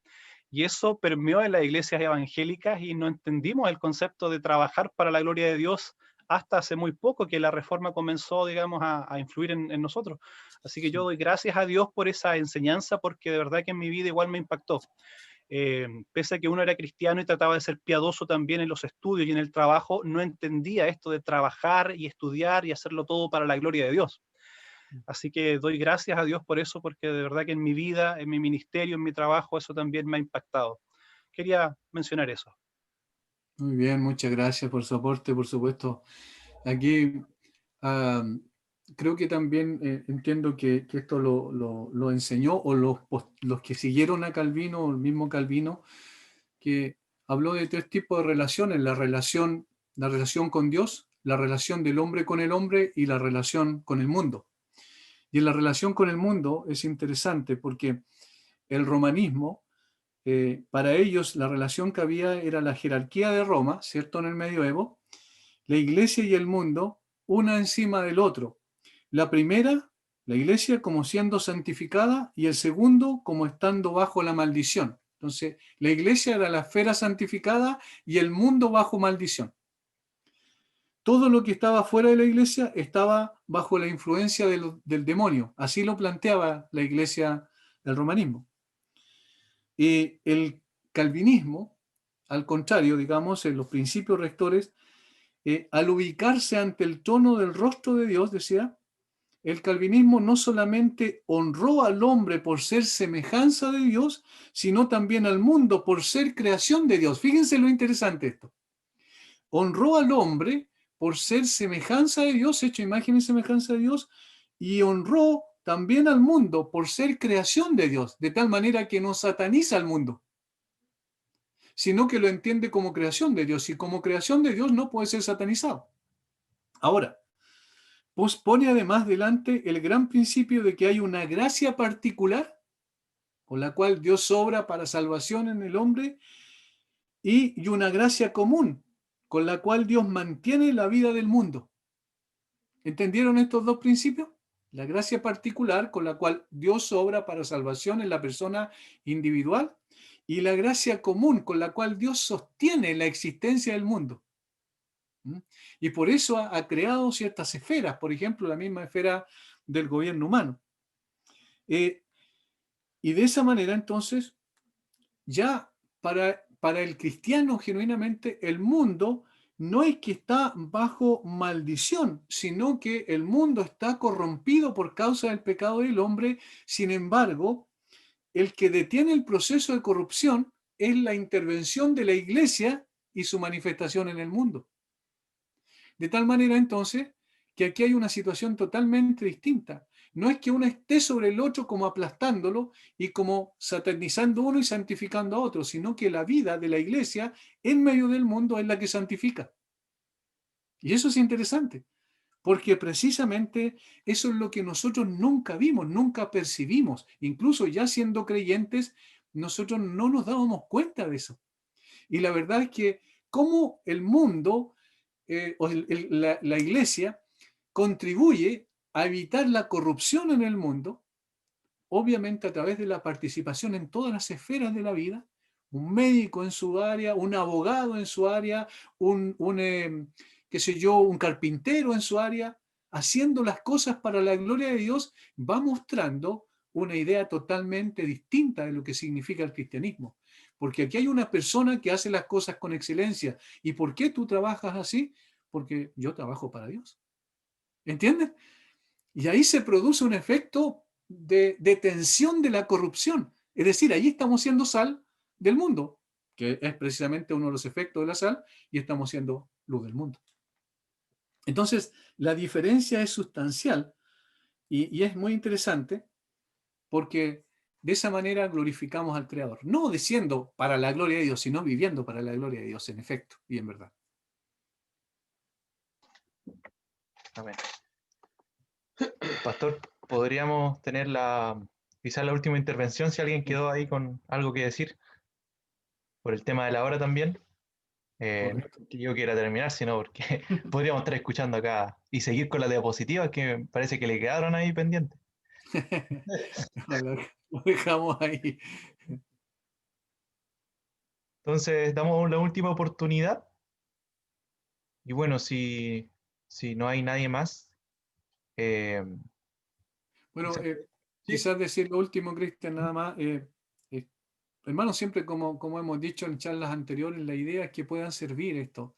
Y eso permeó en las iglesias evangélicas y no entendimos el concepto de trabajar para la gloria de Dios hasta hace muy poco que la reforma comenzó, digamos, a influir en nosotros. Así que yo doy gracias a Dios por esa enseñanza, porque de verdad que en mi vida igual me impactó. Pese a que uno era cristiano y trataba de ser piadoso también en los estudios y en el trabajo, no entendía esto de trabajar y estudiar y hacerlo todo para la gloria de Dios. Así que doy gracias a Dios por eso, porque de verdad que en mi vida, en mi ministerio, en mi trabajo, eso también me ha impactado. Quería mencionar eso. Muy bien, muchas gracias por su aporte, por supuesto. Aquí creo que también entiendo que esto lo enseñó, o los que siguieron a Calvino, o el mismo Calvino, que habló de tres tipos de relaciones: la relación con Dios, la relación del hombre con el hombre y la relación con el mundo. Y en la relación con el mundo es interesante porque el romanismo, para ellos la relación que había era la jerarquía de Roma, ¿cierto? En el medioevo, la iglesia y el mundo, una encima del otro. La primera, la iglesia, como siendo santificada, y el segundo como estando bajo la maldición. Entonces, la iglesia era la esfera santificada y el mundo bajo maldición. Todo lo que estaba fuera de la iglesia estaba bajo la influencia del demonio. Así lo planteaba la iglesia del romanismo. Y el calvinismo, al contrario, digamos, en los principios rectores, al ubicarse ante el trono del rostro de Dios, decía, el calvinismo no solamente honró al hombre por ser semejanza de Dios, sino también al mundo por ser creación de Dios. Fíjense lo interesante esto. Honró al hombre por ser semejanza de Dios, hecho imagen y semejanza de Dios, y honró también al mundo por ser creación de Dios, de tal manera que no sataniza al mundo, sino que lo entiende como creación de Dios, y como creación de Dios no puede ser satanizado. Ahora, pues pone además delante el gran principio de que hay una gracia particular con la cual Dios obra para salvación en el hombre y una gracia común con la cual Dios mantiene la vida del mundo. ¿Entendieron estos dos principios? La gracia particular con la cual Dios obra para salvación en la persona individual y la gracia común con la cual Dios sostiene la existencia del mundo. Y por eso ha creado ciertas esferas, por ejemplo, la misma esfera del gobierno humano. Y de esa manera, entonces, ya para el cristiano genuinamente el mundo no es que está bajo maldición, sino que el mundo está corrompido por causa del pecado del hombre. Sin embargo, el que detiene el proceso de corrupción es la intervención de la iglesia y su manifestación en el mundo. De tal manera, entonces, que aquí hay una situación totalmente distinta. No es que uno esté sobre el otro como aplastándolo y como satanizando uno y santificando a otro, sino que la vida de la iglesia en medio del mundo es la que santifica. Y eso es interesante, porque precisamente eso es lo que nosotros nunca vimos, nunca percibimos. Incluso ya siendo creyentes, nosotros no nos dábamos cuenta de eso. Y la verdad es que cómo el mundo o la iglesia contribuye a evitar la corrupción en el mundo, obviamente a través de la participación en todas las esferas de la vida, un médico en su área, un abogado en su área, qué sé yo, un carpintero en su área, haciendo las cosas para la gloria de Dios, va mostrando una idea totalmente distinta de lo que significa el cristianismo. Porque aquí hay una persona que hace las cosas con excelencia. ¿Y por qué tú trabajas así? Porque yo trabajo para Dios. ¿Entiendes? Y ahí se produce un efecto de detención de la corrupción. Es decir, ahí estamos siendo sal del mundo, que es precisamente uno de los efectos de la sal, y estamos siendo luz del mundo. Entonces, la diferencia es sustancial y es muy interesante porque de esa manera glorificamos al Creador. No diciendo para la gloria de Dios, sino viviendo para la gloria de Dios, en efecto y en verdad. Amén. Pastor, podríamos tener quizás la última intervención si alguien quedó ahí con algo que decir por el tema de la hora también. No Correcto. porque yo quiera terminar, sino porque podríamos estar escuchando acá y seguir con las diapositivas que parece que le quedaron ahí pendientes. Lo dejamos ahí. Entonces, damos la última oportunidad. Y bueno, si no hay nadie más, eh, Bueno, quizás, sí, quizás decir lo último, Cristian, nada más. Hermanos, siempre como hemos dicho en charlas anteriores, la idea es que puedan servir esto.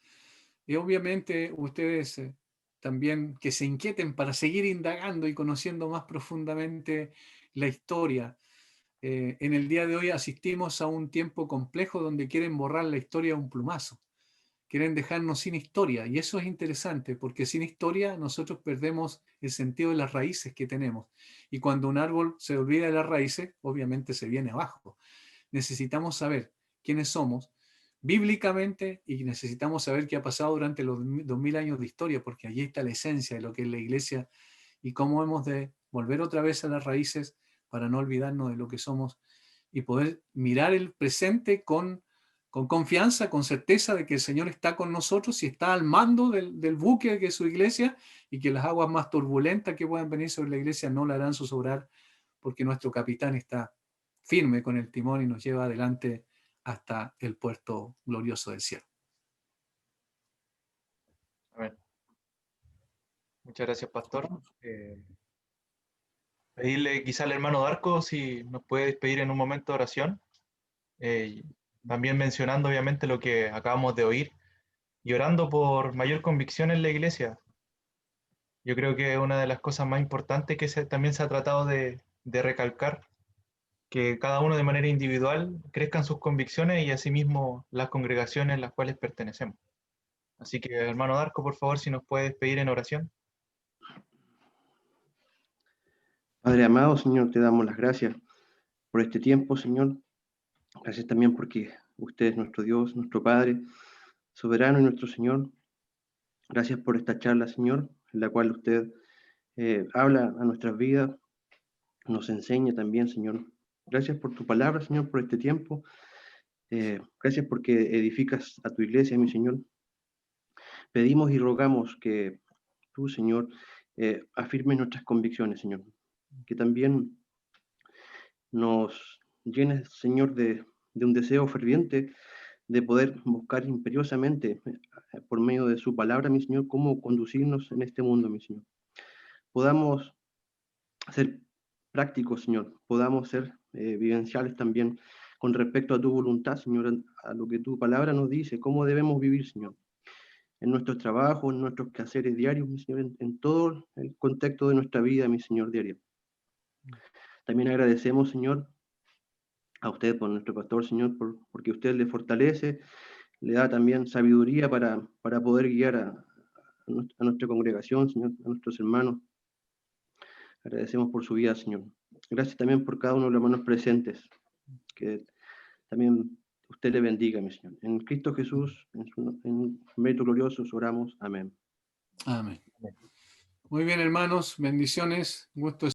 Y obviamente ustedes también que se inquieten para seguir indagando y conociendo más profundamente la historia. En el día de hoy asistimos a un tiempo complejo donde quieren borrar la historia de un plumazo. Quieren dejarnos sin historia. Y eso es interesante, porque sin historia nosotros perdemos el sentido de las raíces que tenemos. Y cuando un árbol se olvida de las raíces, obviamente se viene abajo. Necesitamos saber quiénes somos bíblicamente y necesitamos saber qué ha pasado durante los 2000 años de historia, porque allí está la esencia de lo que es la iglesia y cómo hemos de volver otra vez a las raíces para no olvidarnos de lo que somos y poder mirar el presente con confianza, con certeza de que el Señor está con nosotros y está al mando del buque que es su iglesia y que las aguas más turbulentas que puedan venir sobre la iglesia no la harán zozobrar porque nuestro capitán está firme con el timón y nos lleva adelante hasta el puerto glorioso del cielo. amén. Muchas gracias, Pastor. Pedirle quizá al hermano Darco si nos puede despedir en un momento de oración. También mencionando obviamente lo que acabamos de oír y orando por mayor convicción en la iglesia. Yo creo que una de las cosas más importantes que también se ha tratado de recalcar, que cada uno de manera individual crezcan sus convicciones y asimismo las congregaciones en las cuales pertenecemos. Así que, hermano Darco, por favor, si nos puede despedir en oración. Padre amado, Señor, te damos las gracias por este tiempo, Señor. Gracias también porque Usted es nuestro Dios, nuestro Padre, soberano y nuestro Señor. Gracias por esta charla, Señor, en la cual usted habla a nuestras vidas, nos enseña también, Señor. Gracias por tu palabra, Señor, por este tiempo. Gracias porque edificas a tu iglesia, mi Señor. Pedimos y rogamos que tú, Señor, afirmes nuestras convicciones, Señor. Que también nos llenes, Señor, de un deseo ferviente de poder buscar imperiosamente, por medio de su palabra, mi Señor, cómo conducirnos en este mundo, mi Señor. Podamos ser prácticos, Señor. Podamos ser vivenciales también con respecto a tu voluntad, Señor, a lo que tu palabra nos dice, cómo debemos vivir, Señor. En nuestros trabajos, en nuestros quehaceres diarios, mi Señor, en todo el contexto de nuestra vida, mi Señor, diaria. También agradecemos, Señor, a usted por nuestro pastor, Señor, porque usted le fortalece, le da también sabiduría para poder guiar a nuestra congregación, Señor, a nuestros hermanos. Agradecemos por su vida, Señor. Gracias también por cada uno de los hermanos presentes, que también usted le bendiga, mi Señor. En Cristo Jesús, en méritos gloriosos, oramos. Amén. Amén. Muy bien, hermanos, bendiciones. Gusto